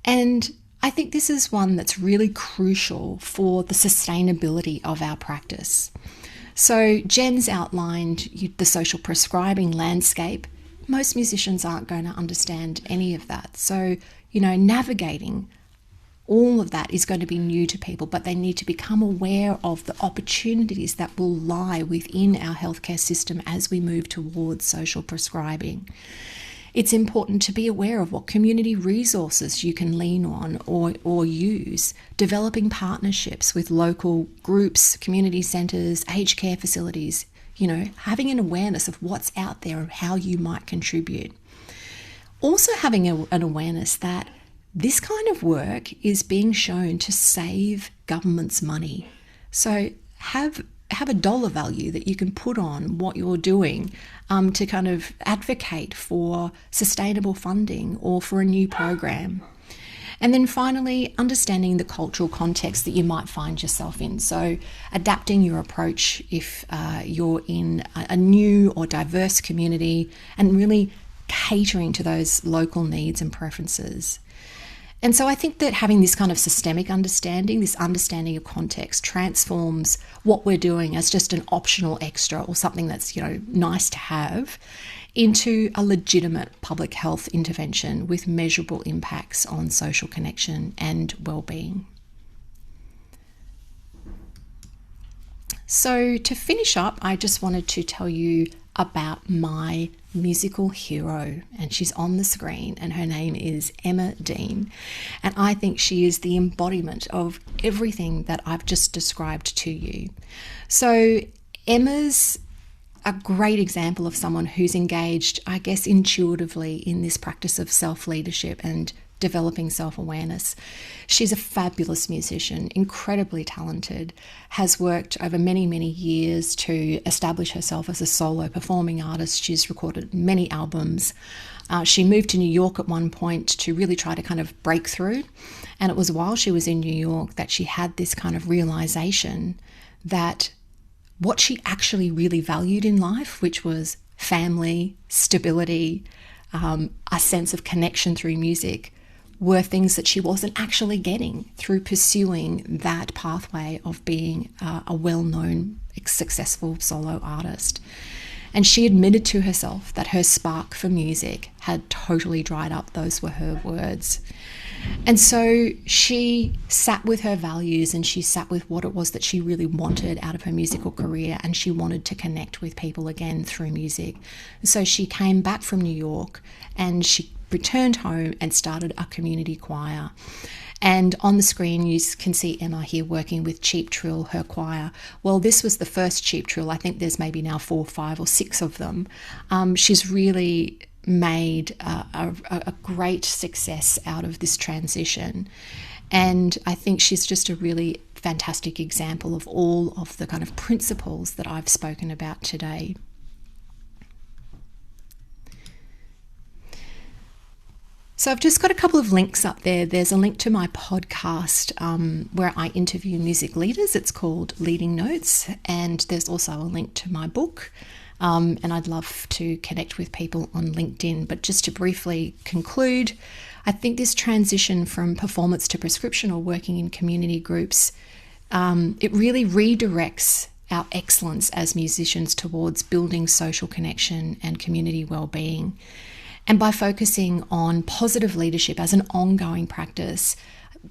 And I think this is one that's really crucial for the sustainability of our practice. So Jen's outlined the social prescribing landscape. Most musicians aren't going to understand any of that. So, navigating all of that is going to be new to people, but they need to become aware of the opportunities that will lie within our healthcare system as we move towards social prescribing. It's important to be aware of what community resources you can lean on or use, developing partnerships with local groups, community centres, aged care facilities, having an awareness of what's out there and how you might contribute. Also having an awareness that this kind of work is being shown to save governments money. So have a dollar value that you can put on what you're doing to kind of advocate for sustainable funding or for a new program. And then finally, understanding the cultural context that you might find yourself in. So adapting your approach if you're in a new or diverse community and really catering to those local needs and preferences. And so I think that having this kind of systemic understanding, this understanding of context, transforms what we're doing as just an optional extra or something that's, nice to have into a legitimate public health intervention with measurable impacts on social connection and well-being. So to finish up, I just wanted to tell you about my musical hero, and she's on the screen, and her name is Emma Dean, and I think she is the embodiment of everything that I've just described to you. So Emma's a great example of someone who's engaged, I guess, intuitively in this practice of self-leadership and developing self-awareness. She's a fabulous musician, incredibly talented, has worked over many, many years to establish herself as a solo performing artist. She's recorded many albums. She moved to New York at one point to really try to kind of break through. And it was while she was in New York that she had this kind of realization that what she actually really valued in life, which was family, stability, a sense of connection through music, were things that she wasn't actually getting through pursuing that pathway of being a well-known, successful solo artist. And she admitted to herself that her spark for music had totally dried up. Those were her words. And so she sat with her values and she sat with what it was that she really wanted out of her musical career, and she wanted to connect with people again through music. So she came back from New York and she returned home and started a community choir. And on the screen you can see Emma here working with Cheap Trill, her choir. Well, this was the first Cheap Trill. I think there's maybe now 4, 5 or 6 of them. She's really made a great success out of this transition. And I think she's just a really fantastic example of all of the kind of principles that I've spoken about today. So I've just got a couple of links up there. There's a link to my podcast where I interview music leaders. It's called Leading Notes. And there's also a link to my book. And I'd love to connect with people on LinkedIn. But just to briefly conclude, I think this transition from performance to prescription or working in community groups, it really redirects our excellence as musicians towards building social connection and community well-being. And by focusing on positive leadership as an ongoing practice,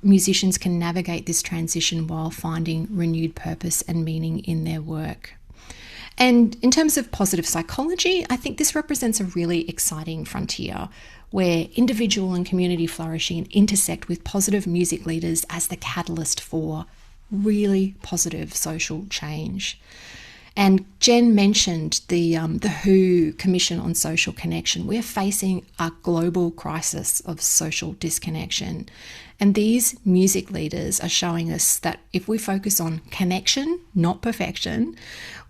musicians can navigate this transition while finding renewed purpose and meaning in their work. And in terms of positive psychology, I think this represents a really exciting frontier where individual and community flourishing intersect with positive music leaders as the catalyst for really positive social change. And Jen mentioned the WHO Commission on Social Connection. We're facing a global crisis of social disconnection. And these music leaders are showing us that if we focus on connection, not perfection,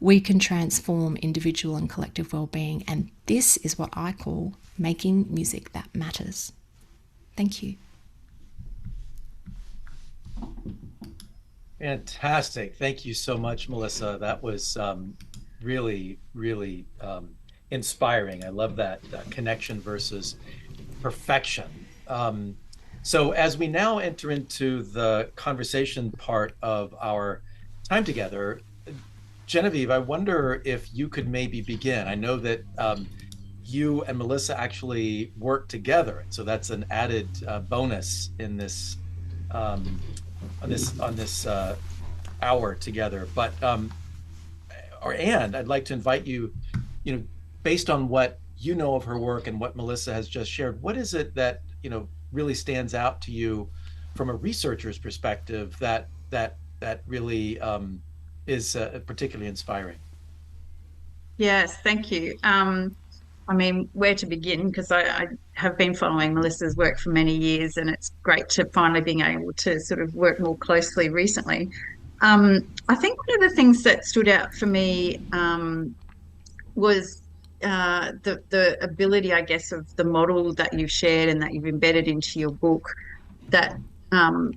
we can transform individual and collective well-being. And this is what I call making music that matters. Thank you. Fantastic. Thank you so much, Melissa. That was really, really inspiring. I love that connection versus perfection. So as we now enter into the conversation part of our time together, Genevieve, I wonder if you could maybe begin. I know that you and Melissa actually work together, so that's an added bonus in this on this hour together. But I'd like to invite you, based on what you know of her work and what Melissa has just shared, what is it that really stands out to you from a researcher's perspective that really is particularly inspiring? Yes, thank you. I mean, where to begin? Because I have been following Melissa's work for many years, and it's great to finally being able to sort of work more closely recently. I think one of the things that stood out for me was the ability, I guess, of the model that you've shared and that you've embedded into your book that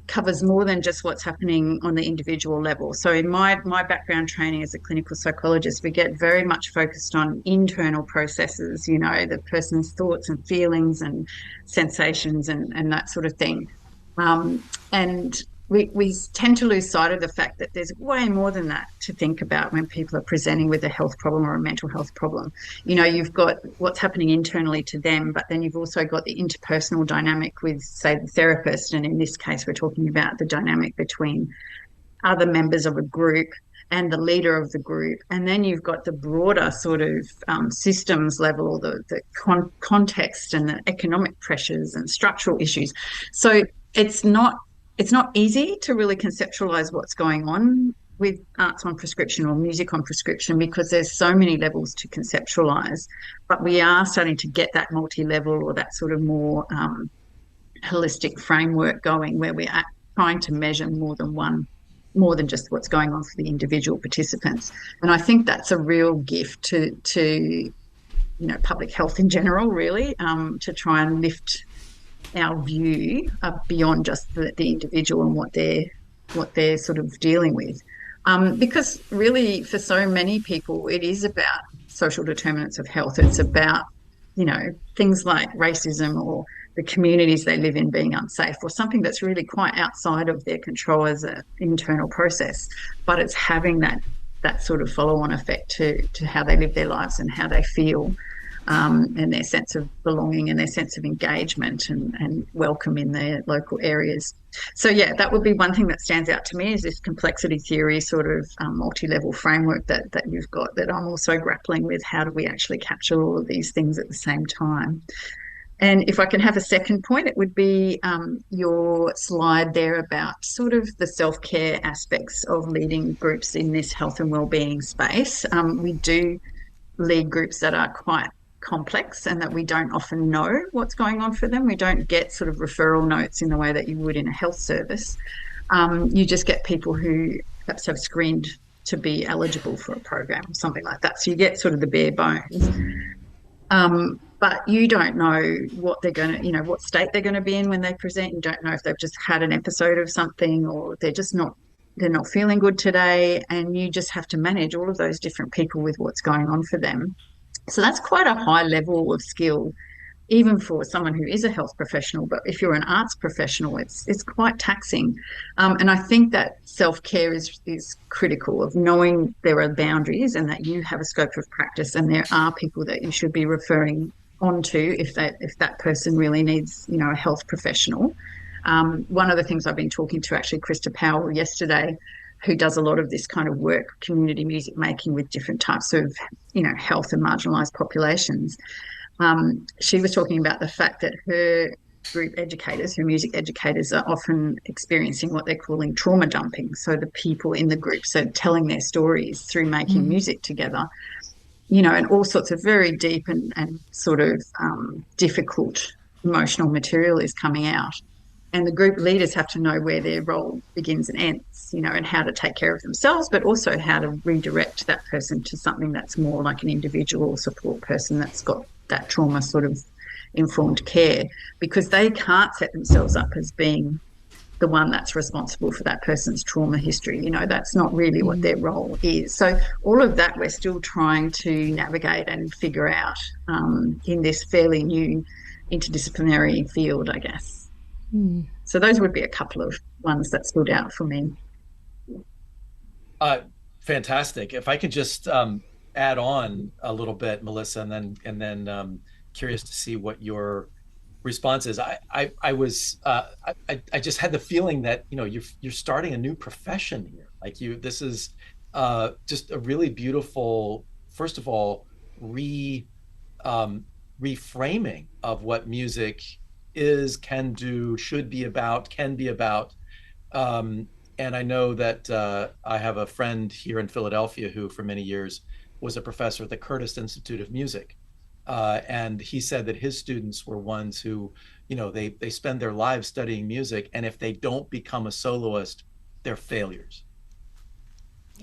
covers more than just what's happening on the individual level. So in my background training as a clinical psychologist, we get very much focused on internal processes, the person's thoughts and feelings and sensations and that sort of thing. And we tend to lose sight of the fact that there's way more than that to think about when people are presenting with a health problem or a mental health problem. You've got what's happening internally to them, but then you've also got the interpersonal dynamic with, say, the therapist. And in this case, we're talking about the dynamic between other members of a group and the leader of the group. And then you've got the broader sort of systems level, the context and the economic pressures and structural issues. So it's not easy to really conceptualize what's going on with arts on prescription or music on prescription because there's so many levels to conceptualize. But we are starting to get that multi-level or that sort of more holistic framework going where we're trying to measure more than just what's going on for the individual participants. And I think that's a real gift to public health in general, really, to try and lift our view beyond just the individual and what they're sort of dealing with. Because really for so many people, it is about social determinants of health. It's about, things like racism or the communities they live in being unsafe or something that's really quite outside of their control as an internal process. But it's having that sort of follow-on effect to how they live their lives and how they feel. And their sense of belonging and their sense of engagement and welcome in their local areas. So, yeah, that would be one thing that stands out to me is this complexity theory sort of multi-level framework that you've got that I'm also grappling with. How do we actually capture all of these things at the same time? And if I can have a second point, it would be your slide there about sort of the self-care aspects of leading groups in this health and wellbeing space. We do lead groups that are quite complex and that we don't often know what's going on for them. We don't get sort of referral notes in the way that you would in a health service. You just get people who perhaps have screened to be eligible for a program or something like that. So you get sort of the bare bones. But you don't know what they're going to, what state they're going to be in when they present. You don't know if they've just had an episode of something or they're not feeling good today. And you just have to manage all of those different people with what's going on for them. So that's quite a high level of skill, even for someone who is a health professional. But if you're an arts professional, it's quite taxing. And I think that self-care is critical of knowing there are boundaries and that you have a scope of practice and there are people that you should be referring on to if that person really needs, a health professional. One of the things I've been talking to actually Krista Powell yesterday, who does a lot of this kind of work, community music making with different types of, health and marginalised populations. She was talking about the fact that her group educators, her music educators, are often experiencing what they're calling trauma dumping. So the people in the group, so telling their stories through making music together, and all sorts of very deep and sort of difficult emotional material is coming out. And the group leaders have to know where their role begins and ends, and how to take care of themselves, but also how to redirect that person to something that's more like an individual support person that's got that trauma sort of informed care, because they can't set themselves up as being the one that's responsible for that person's trauma history. That's not really what their role is. So all of that we're still trying to navigate and figure out in this fairly new interdisciplinary field, I guess. So those would be a couple of ones that stood out for me. Fantastic. If I could just add on a little bit, Melissa, and then curious to see what your response is. I just had the feeling that you're starting a new profession here. This is just a really beautiful, first of all, reframing of what music is, can do, should be about, can be about. And I know that I have a friend here in Philadelphia who for many years was a professor at the Curtis Institute of Music. And he said that his students were ones who, they spend their lives studying music, and if they don't become a soloist, they're failures,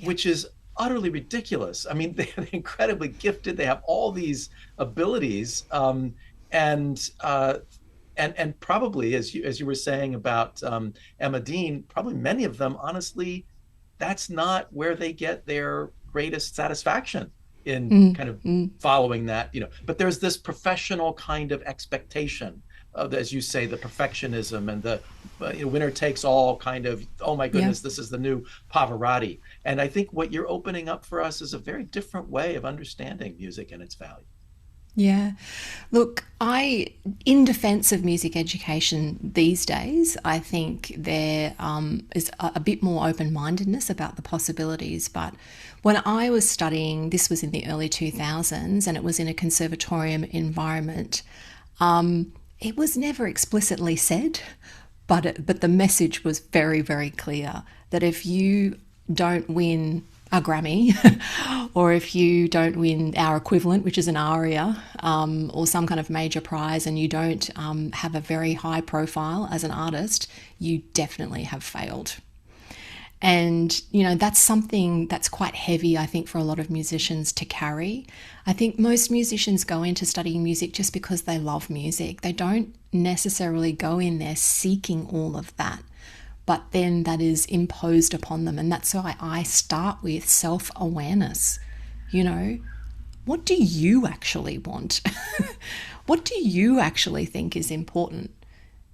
which is utterly ridiculous. I mean, they're incredibly gifted. They have all these abilities, and probably, as you were saying about Emma Dean, probably many of them, honestly, that's not where they get their greatest satisfaction in kind of following that, But there's this professional kind of expectation of, as you say, the perfectionism and the winner takes all kind of, oh my goodness, this is the new Pavarotti. And I think what you're opening up for us is a very different way of understanding music and its value. Yeah. Look, in defense of music education these days, I think there is a bit more open-mindedness about the possibilities. But when I was studying, this was in the early 2000s, and it was in a conservatorium environment, it was never explicitly said, but the message was very, very clear that if you don't win a Grammy or if you don't win our equivalent, which is an ARIA, or some kind of major prize, and you don't have a very high profile as an artist, you definitely have failed. And, that's something that's quite heavy, I think, for a lot of musicians to carry. I think most musicians go into studying music just because they love music. They don't necessarily go in there seeking all of that. But then that is imposed upon them. And that's why I start with self-awareness. What do you actually want? What do you actually think is important?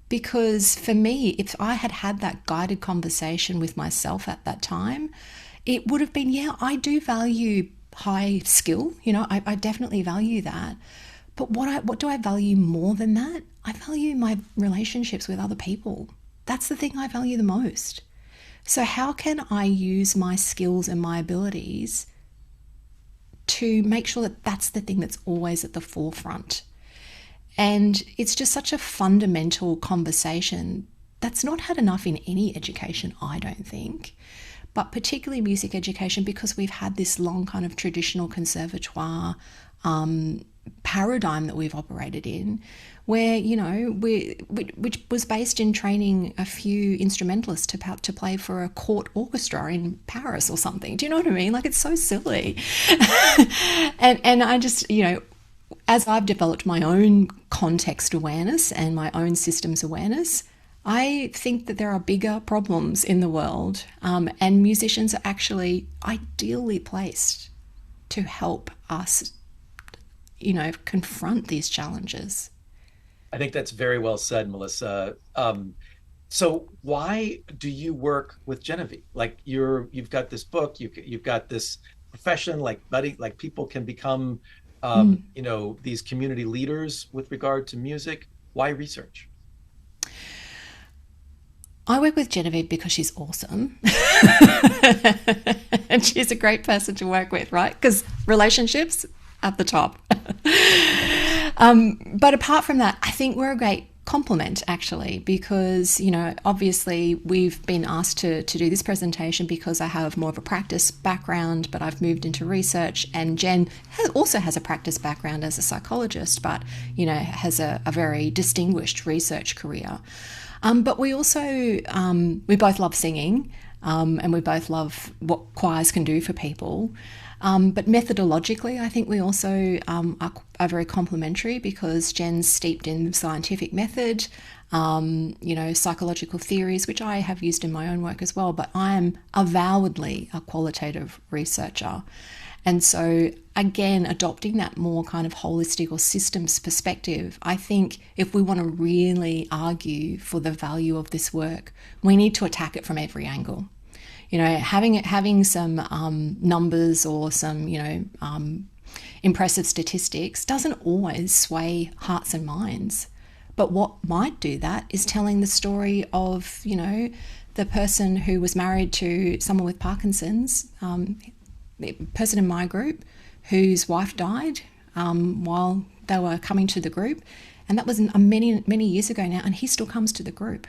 Because for me, if I had had that guided conversation with myself at that time, it would have been, I do value high skill. I definitely value that. But what do I value more than that? I value my relationships with other people. That's the thing I value the most. So how can I use my skills and my abilities to make sure that that's the thing that's always at the forefront? And it's just such a fundamental conversation that's not had enough in any education, I don't think, but particularly music education, because we've had this long kind of traditional conservatoire paradigm that we've operated in, where, which was based in training a few instrumentalists to play for a court orchestra in Paris or something. Do you know what I mean? It's so silly. and I just, as I've developed my own context awareness and my own systems awareness, I think that there are bigger problems in the world, and musicians are actually ideally placed to help us, confront these challenges. I think that's very well said, Melissa. So why do you work with Genevieve? You've got this book, you've got this profession, people can become, these community leaders with regard to music. Why research? I work with Genevieve because she's awesome. And she's a great person to work with, right? Because relationships at the top. But apart from that, I think we're a great complement, actually, because, obviously we've been asked to do this presentation because I have more of a practice background, but I've moved into research, and Jen also has a practice background as a psychologist, but, has a very distinguished research career. But we also, we both love singing, and we both love what choirs can do for people. But methodologically, I think we also are very complementary because Jen's steeped in scientific method, psychological theories, which I have used in my own work as well. But I am avowedly a qualitative researcher. And so, again, adopting that more kind of holistic or systems perspective, I think if we want to really argue for the value of this work, we need to attack it from every angle. Having some numbers or some impressive statistics doesn't always sway hearts and minds. But what might do that is telling the story of the person who was married to someone with Parkinson's, the person in my group whose wife died while they were coming to the group, and that was many years ago now, and he still comes to the group.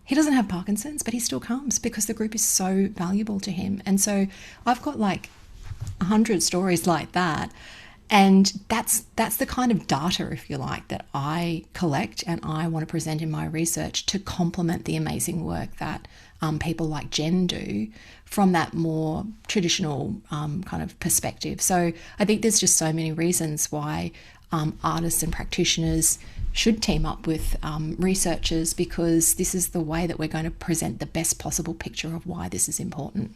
He doesn't have Parkinson's, but he still comes because the group is so valuable to him. And so I've got like 100 stories like that. And that's the kind of data, if you like, that I collect and I want to present in my research to complement the amazing work that people like Jen do from that more traditional kind of perspective. So I think there's just so many reasons why artists and practitioners should team up with researchers, because this is the way that we're going to present the best possible picture of why this is important.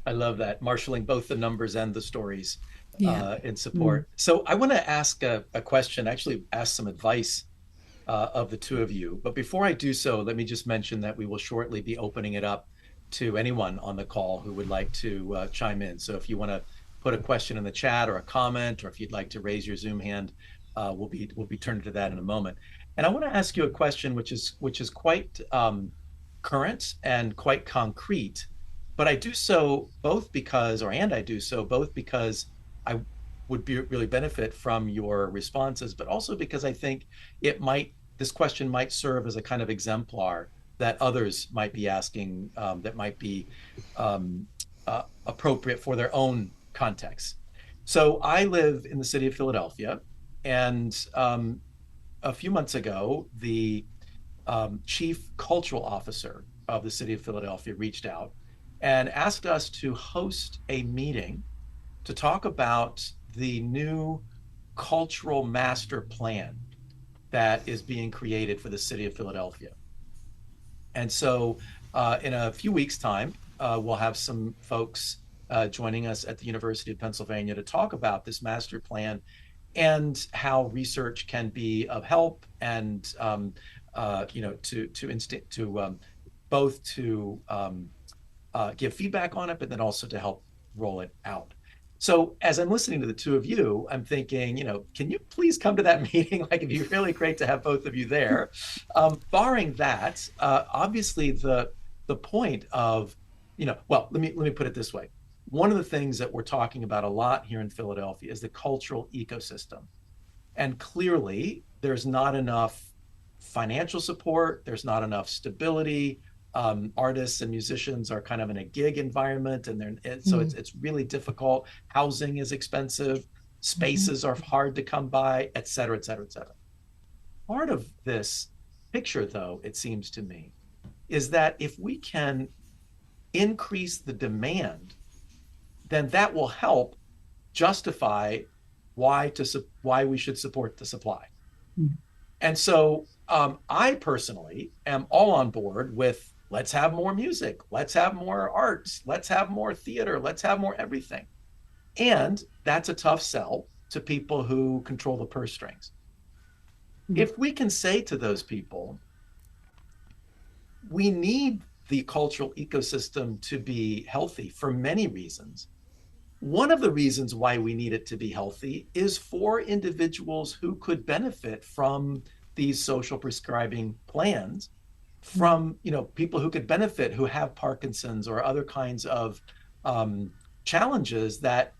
I love that, marshaling both the numbers and the stories in support. Mm. So I want to ask a question, actually ask some advice of the two of you. But before I do so, let me just mention that we will shortly be opening it up to anyone on the call who would like to chime in. So if you want to put a question in the chat or a comment, or if you'd like to raise your Zoom hand, we'll be turning to that in a moment. And I want to ask you a question which is quite current and quite concrete, but I do so both because I would really benefit from your responses, but also because I think this question might serve as a kind of exemplar that others might be asking, that might be appropriate for their own context. So I live in the city of Philadelphia, and a few months ago, the chief cultural officer of the city of Philadelphia reached out and asked us to host a meeting to talk about the new cultural master plan that is being created for the city of Philadelphia. And so in a few weeks' time, we'll have some folks joining us at the University of Pennsylvania to talk about this master plan and how research can be of help, and both to give feedback on it, but then also to help roll it out. So as I'm listening to the two of you, I'm thinking, can you please come to that meeting? Like, it'd be really great to have both of you there. Barring that, obviously the point of, well, let me put it this way. One of the things that we're talking about a lot here in Philadelphia is the cultural ecosystem. And clearly there's not enough financial support, there's not enough stability. Artists and musicians are kind of in a gig environment, and so it's really difficult. Housing is expensive, spaces are hard to come by, et cetera, et cetera, et cetera. Part of this picture, though, it seems to me, is that if we can increase the demand, then that will help justify why we should support the supply. Mm-hmm. And so I personally am all on board with, let's have more music, let's have more arts, let's have more theater, let's have more everything. And that's a tough sell to people who control the purse strings. Mm-hmm. If we can say to those people, we need the cultural ecosystem to be healthy for many reasons. One of the reasons why we need it to be healthy is for individuals who could benefit from these social prescribing plans, from people who could benefit, who have Parkinson's or other kinds of challenges that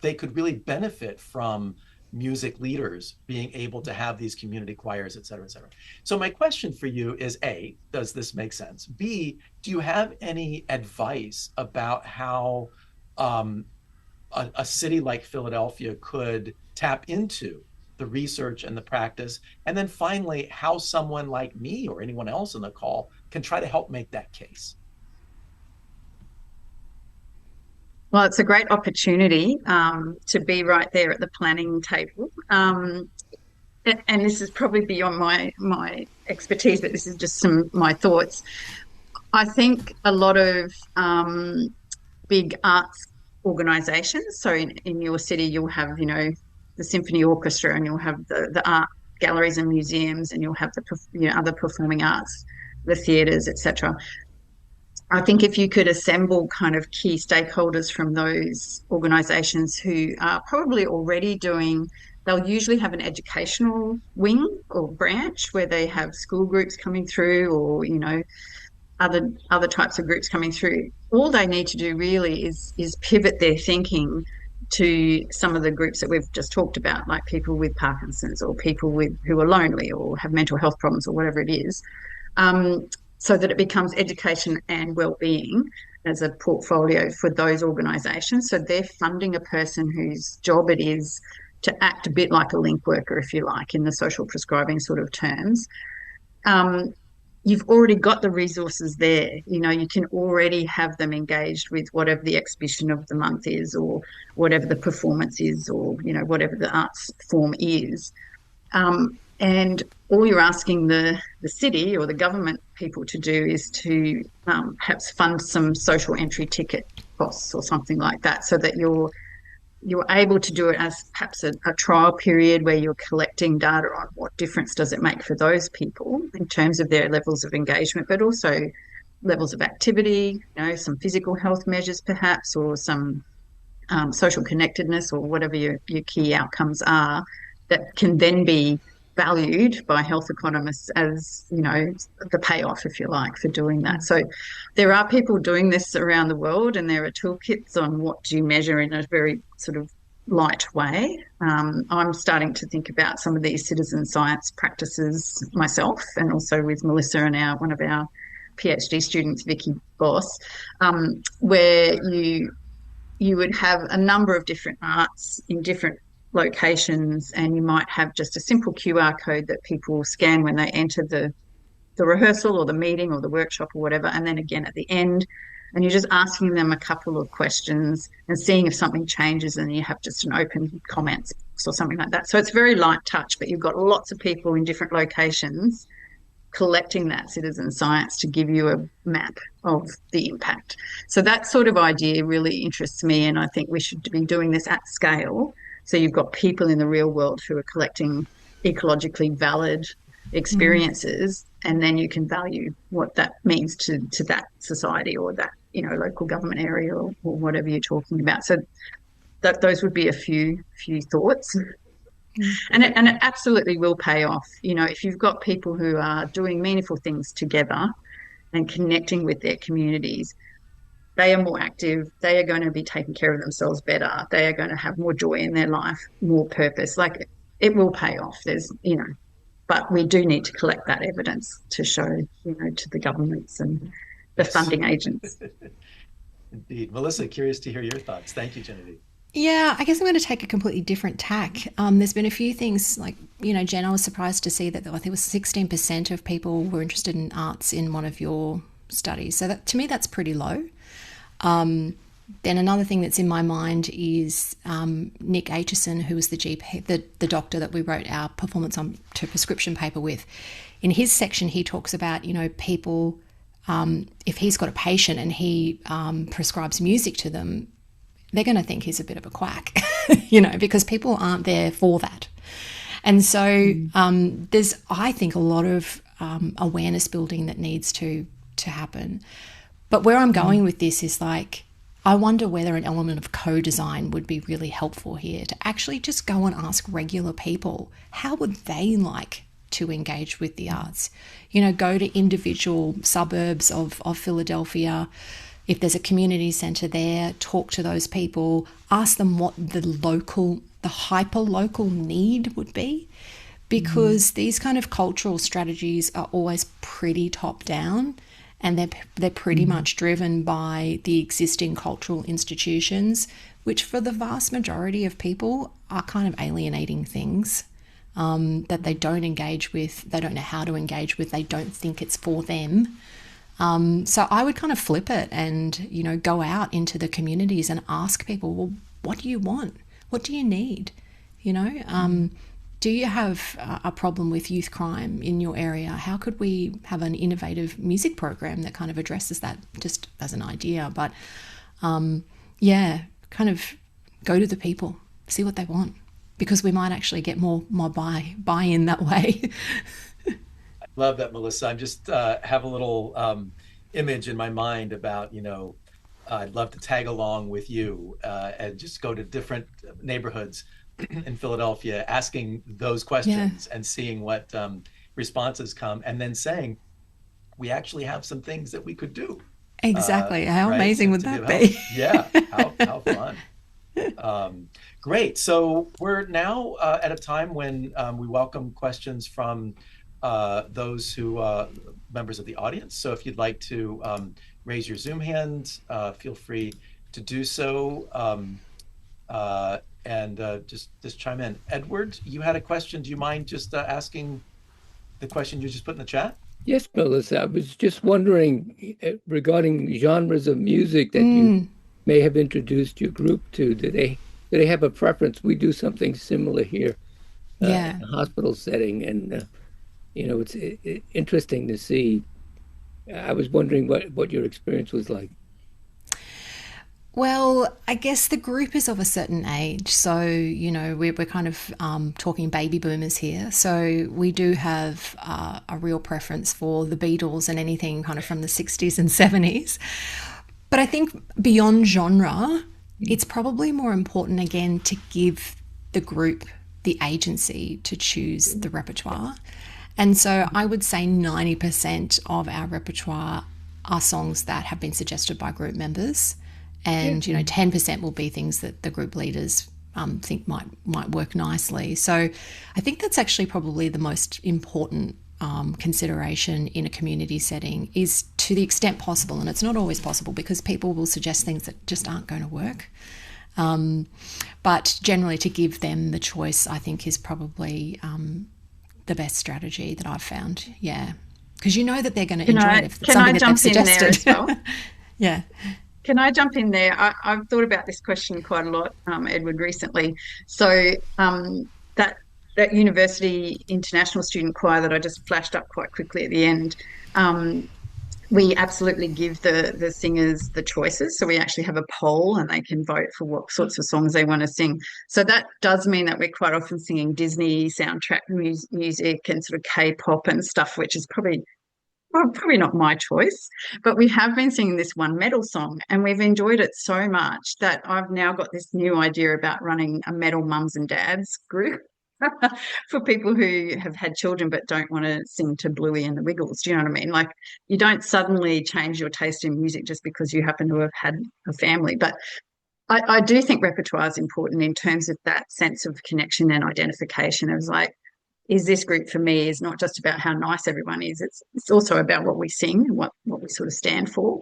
they could really benefit from music leaders being able to have these community choirs, et cetera, et cetera. So my question for you is, A, does this make sense? B, do you have any advice about how a city like Philadelphia could tap into the research and the practice, and then finally, how someone like me or anyone else on the call can try to help make that case. Well, it's a great opportunity to be right there at the planning table. And this is probably beyond my expertise, but this is just my thoughts. I think a lot of big arts organisations. So in your city, you'll have, the symphony orchestra, and you'll have the art galleries and museums, and you'll have the other performing arts, the theatres, etc. I think if you could assemble kind of key stakeholders from those organisations who are probably already doing, they'll usually have an educational wing or branch where they have school groups coming through, or other types of groups coming through. All they need to do really is pivot their thinking to some of the groups that we've just talked about, like people with Parkinson's, or people who are lonely or have mental health problems, or whatever it is, so that it becomes education and wellbeing as a portfolio for those organisations. So they're funding a person whose job it is to act a bit like a link worker, if you like, in the social prescribing sort of terms. You've already got the resources there. You can already have them engaged with whatever the exhibition of the month is, or whatever the performance is, or, whatever the arts form is. And all you're asking the city or the government people to do is to perhaps fund some social entry ticket costs or something like that, so that you're able to do it as perhaps a trial period where you're collecting data on what difference does it make for those people in terms of their levels of engagement, but also levels of activity, some physical health measures perhaps, or some social connectedness, or whatever your key outcomes are, that can then be valued by health economists as, the payoff, if you like, for doing that. So there are people doing this around the world, and there are toolkits on what do you measure in a very sort of light way. I'm starting to think about some of these citizen science practices myself, and also with Melissa and one of our PhD students, Vicky Boss, where you would have a number of different arts in different locations, and you might have just a simple QR code that people scan when they enter the rehearsal or the meeting or the workshop or whatever, and then again at the end, and you're just asking them a couple of questions and seeing if something changes, and you have just an open comments or something like that. So it's very light touch, but you've got lots of people in different locations collecting that citizen science to give you a map of the impact. So that sort of idea really interests me, and I think we should be doing this at scale. So you've got people in the real world who are collecting ecologically valid experiences, and then you can value what that means to that society, or that, local government area, or whatever you're talking about. So those would be a few thoughts. And it absolutely will pay off. If you've got people who are doing meaningful things together and connecting with their communities, they are more active, they are going to be taking care of themselves better, they are going to have more joy in their life, more purpose. Like, it will pay off. But we do need to collect that evidence to show, to the governments and the funding agents. Indeed. Melissa, curious to hear your thoughts. Thank you, Genevieve. Yeah, I guess I'm going to take a completely different tack. There's been a few things like, Jen, I was surprised to see that I think it was 16% of people were interested in arts in one of your studies. So that, to me, that's pretty low. Then another thing that's in my mind is Nick Aitchison, who was the GP, the doctor that we wrote our performance on to prescription paper with. In his section, he talks about, people, if he's got a patient and he prescribes music to them, they're going to think he's a bit of a quack, because people aren't there for that. And so there's, I think, a lot of awareness building that needs to happen. But where I'm going with this is I wonder whether an element of co-design would be really helpful here, to actually just go and ask regular people, how would they like to engage with the arts? Go to individual suburbs of Philadelphia. If there's a community centre there, talk to those people, ask them what the hyper-local need would be, because these kind of cultural strategies are always pretty top-down, and they're pretty much driven by the existing cultural institutions, which for the vast majority of people are kind of alienating things. that they don't engage with, they don't know how to engage with, they don't think it's for them. So I would kind of flip it and, you know, go out into the communities and ask people, well, what do you want? What do you need? You know, do you have a problem with youth crime in your area? How could we have an innovative music program that kind of addresses that, just as an idea? But yeah, kind of go to the people, see what they want, because we might actually get more buy-in that way. Love that, Melissa. I'm just have a little image in my mind about, you know, I'd love to tag along with you and just go to different neighborhoods in Philadelphia, asking those questions and seeing what responses come, and then saying, we actually have some things that we could do. Exactly. How right? amazing So would that be? Yeah. How fun. Great. So we're now at a time when we welcome questions from those who members of the audience. So if you'd like to raise your Zoom hand, feel free to do so, and just chime in. Edward, you had a question. Do you mind just asking the question you just put in the chat? Yes, Melissa. I was just wondering regarding genres of music that you may have introduced your group to. Do they have a preference? We do something similar here in a hospital setting, and you know, it's interesting to see. I was wondering what your experience was like. Well, I guess the group is of a certain age. So, you know, we're kind of talking baby boomers here. So we do have a real preference for the Beatles and anything kind of from the 60s and 70s. But I think beyond genre, it's probably more important, again, to give the group the agency to choose the repertoire. And so I would say 90% of our repertoire are songs that have been suggested by group members. And, you know, 10% will be things that the group leaders think might work nicely. So I think that's actually probably the most important consideration in a community setting, is to the extent possible, and it's not always possible because people will suggest things that just aren't going to work. But generally to give them the choice, I think, is probably the best strategy that I've found. Yeah. Because you know that they're going to enjoy it if it's something that they've suggested. Can I jump in there as well? Yeah. Can I jump in there? I've thought about this question quite a lot, Edward, recently. So that university international student choir that I just flashed up quite quickly at the end, we absolutely give the singers the choices. So we actually have a poll and they can vote for what sorts of songs they want to sing. So that does mean that we're quite often singing Disney soundtrack music and sort of K-pop and stuff, which is probably not my choice, but we have been singing this one metal song and we've enjoyed it so much that I've now got this new idea about running a metal mums and dads group for people who have had children but don't want to sing to Bluey and the Wiggles. Do you know what I mean? Like, you don't suddenly change your taste in music just because you happen to have had a family. But I do think repertoire is important in terms of that sense of connection and identification. It was like, is this group for me? Is not just about how nice everyone is. It's also about what we sing and what we sort of stand for.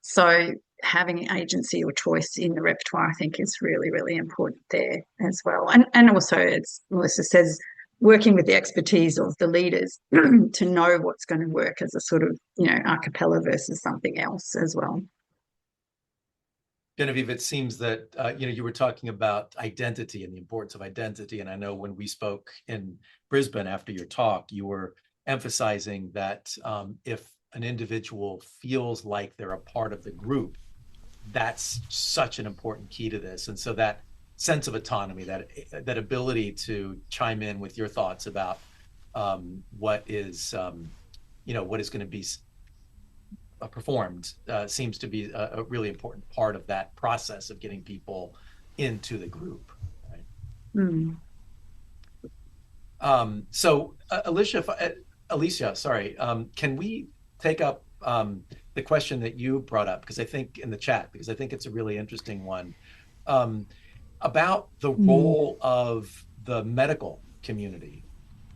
So having agency or choice in the repertoire, I think, is really, really important there as well. And also, as Melissa says, working with the expertise of the leaders to know what's going to work as a sort of, you know, a cappella versus something else as well. Genevieve, it seems that you were talking about identity and the importance of identity, and I know when we spoke in Brisbane after your talk, you were emphasizing that if an individual feels like they're a part of the group, that's such an important key to this. And so that sense of autonomy, that ability to chime in with your thoughts about what is going to be performed seems to be a really important part of that process of getting people into the group. Right? So Alicia, sorry, can we take up the question that you brought up, because I think in the chat, because I think it's a really interesting one, about the role of the medical community,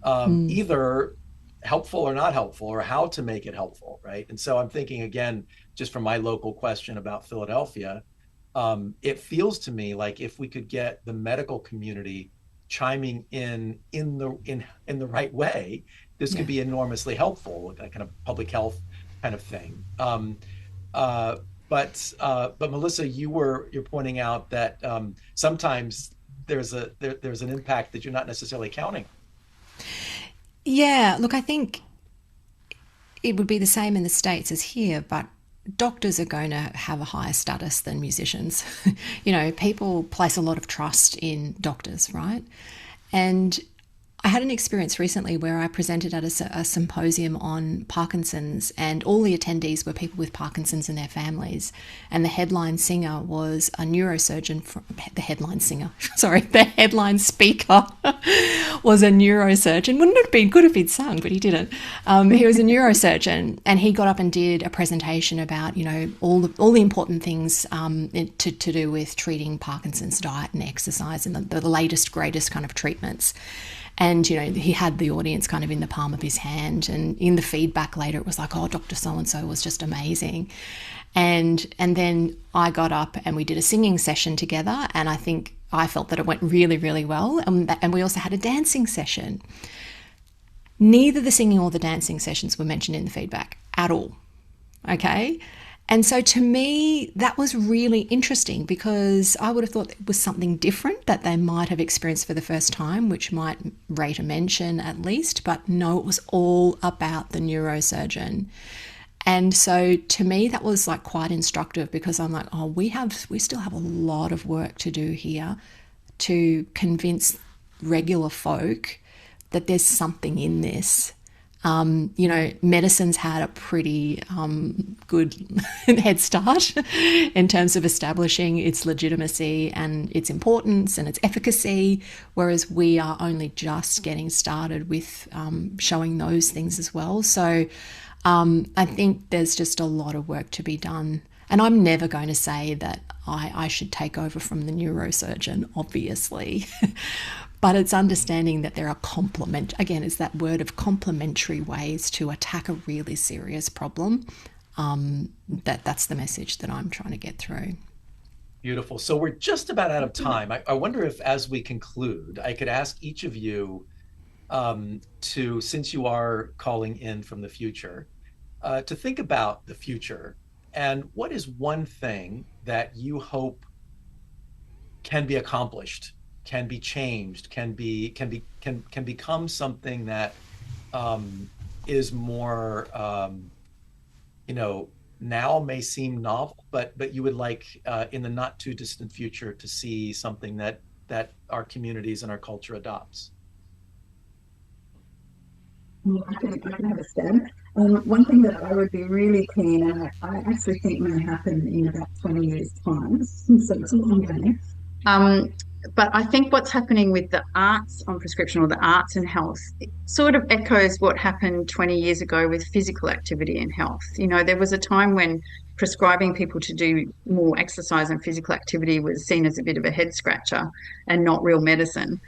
either helpful or not helpful, or how to make it helpful, right? And so I'm thinking, again, just from my local question about Philadelphia, it feels to me like if we could get the medical community chiming in the right way, this could be enormously helpful, a kind of public health kind of thing. But Melissa, you're pointing out that sometimes there's an impact that you're not necessarily counting. Yeah, look, I think it would be the same in the States as here, but doctors are going to have a higher status than musicians. You know, people place a lot of trust in doctors, right? And I had an experience recently where I presented at a symposium on Parkinson's, and all the attendees were people with Parkinson's and their families. And the headline singer was a neurosurgeon. The headline speaker was a neurosurgeon. Wouldn't it have been good if he'd sung, but he didn't. He was a neurosurgeon, and he got up and did a presentation about, you know, all the important things to do with treating Parkinson's, diet and exercise, and the latest, greatest kind of treatments. And, you know, he had the audience kind of in the palm of his hand. And in the feedback later, it was like, oh, Dr. So-and-so was just amazing. And then I got up and we did a singing session together. And I felt that it went really, really well. And we also had a dancing session. Neither the singing or the dancing sessions were mentioned in the feedback at all. Okay. And so to me, that was really interesting, because I would have thought it was something different that they might have experienced for the first time, which might rate a mention at least. But no, it was all about the neurosurgeon. And so to me, that was like quite instructive, because I'm like, oh, we still have a lot of work to do here to convince regular folk that there's something in this. You know, medicine's had a pretty good head start in terms of establishing its legitimacy and its importance and its efficacy, whereas we are only just getting started with showing those things as well. So I think there's just a lot of work to be done. And I'm never going to say that I should take over from the neurosurgeon, obviously. But it's understanding that there are it's that word of complementary ways to attack a really serious problem. That's the message that I'm trying to get through. Beautiful. So we're just about out of time. I wonder if, as we conclude, I could ask each of you since you are calling in from the future, to think about the future, and what is one thing that you hope can be accomplished, can be changed, can become something that is more, now may seem novel, but you would like in the not too distant future to see something that our communities and our culture adopts. I can have a stab. One thing that I would be really keen, and I actually think may happen in about 20 years' time, so it's a long game. But I think what's happening with the arts on prescription, or the arts and health, it sort of echoes what happened 20 years ago with physical activity and health. You know, there was a time when prescribing people to do more exercise and physical activity was seen as a bit of a head scratcher and not real medicine.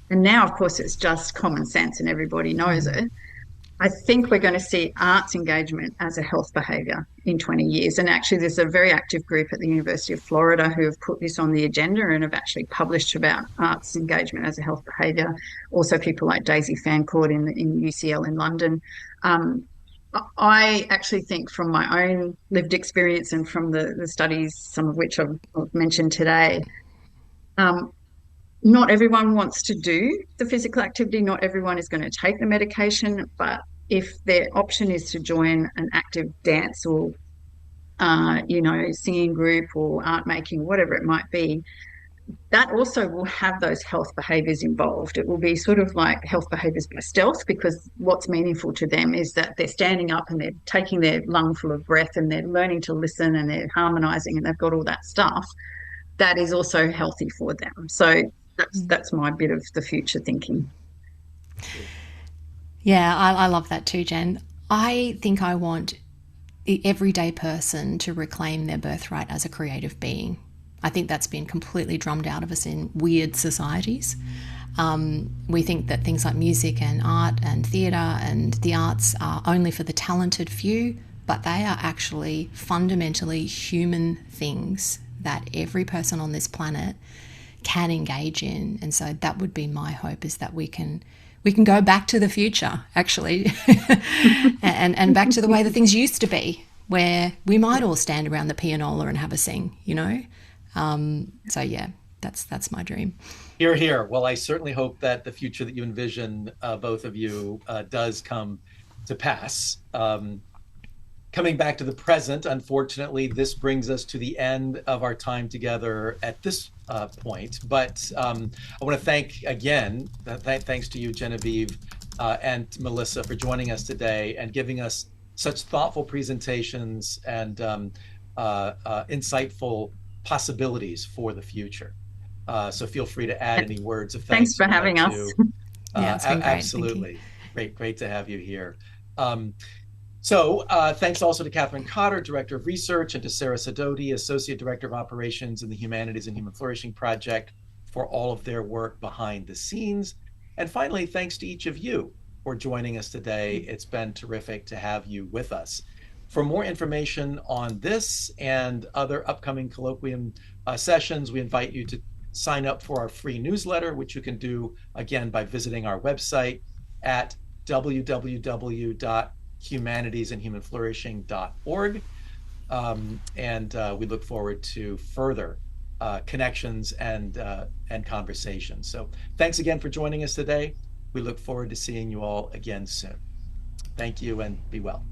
And now, of course, it's just common sense and everybody knows it. I think we're going to see arts engagement as a health behaviour in 20 years. And actually, there's a very active group at the University of Florida who have put this on the agenda and have actually published about arts engagement as a health behaviour. Also, people like Daisy Fancourt in UCL in London. I actually think, from my own lived experience and from the studies, some of which I've mentioned today, not everyone wants to do the physical activity. Not everyone is going to take the medication, but if their option is to join an active dance or, singing group or art making, whatever it might be, that also will have those health behaviours involved. It will be sort of like health behaviours by stealth, because what's meaningful to them is that they're standing up and they're taking their lungful of breath and they're learning to listen and they're harmonising and they've got all that stuff. That is also healthy for them. So that's my bit of the future thinking. Yeah, I love that too, Jen. I think I want the everyday person to reclaim their birthright as a creative being. I think that's been completely drummed out of us in weird societies. We think that things like music and art and theatre and the arts are only for the talented few, but they are actually fundamentally human things that every person on this planet can engage in. And so that would be my hope, is that we can go back to the future, actually, and back to the way that things used to be, where we might all stand around the pianola and have a sing, you know? So yeah, that's my dream. Hear, hear. Well, I certainly hope that the future that you envision, both of you, does come to pass. Coming back to the present, unfortunately, this brings us to the end of our time together at this point. But I want to thank again, thanks to you, Genevieve and Melissa, for joining us today and giving us such thoughtful presentations and insightful possibilities for the future. So feel free to add any words of thanks. Thanks for having us. Yeah, it's been great. Absolutely. Great to have you here. So thanks also to Catherine Cotter, Director of Research, and to Sarah Sidoti, Associate Director of Operations in the Humanities and Human Flourishing Project, for all of their work behind the scenes. And finally, thanks to each of you for joining us today. It's been terrific to have you with us. For more information on this and other upcoming colloquium sessions, we invite you to sign up for our free newsletter, which you can do, again, by visiting our website at www.humanitiesandhumanflourishing.org. And we look forward to further connections and conversations. So thanks again for joining us today. We look forward to seeing you all again soon. Thank you, and be well.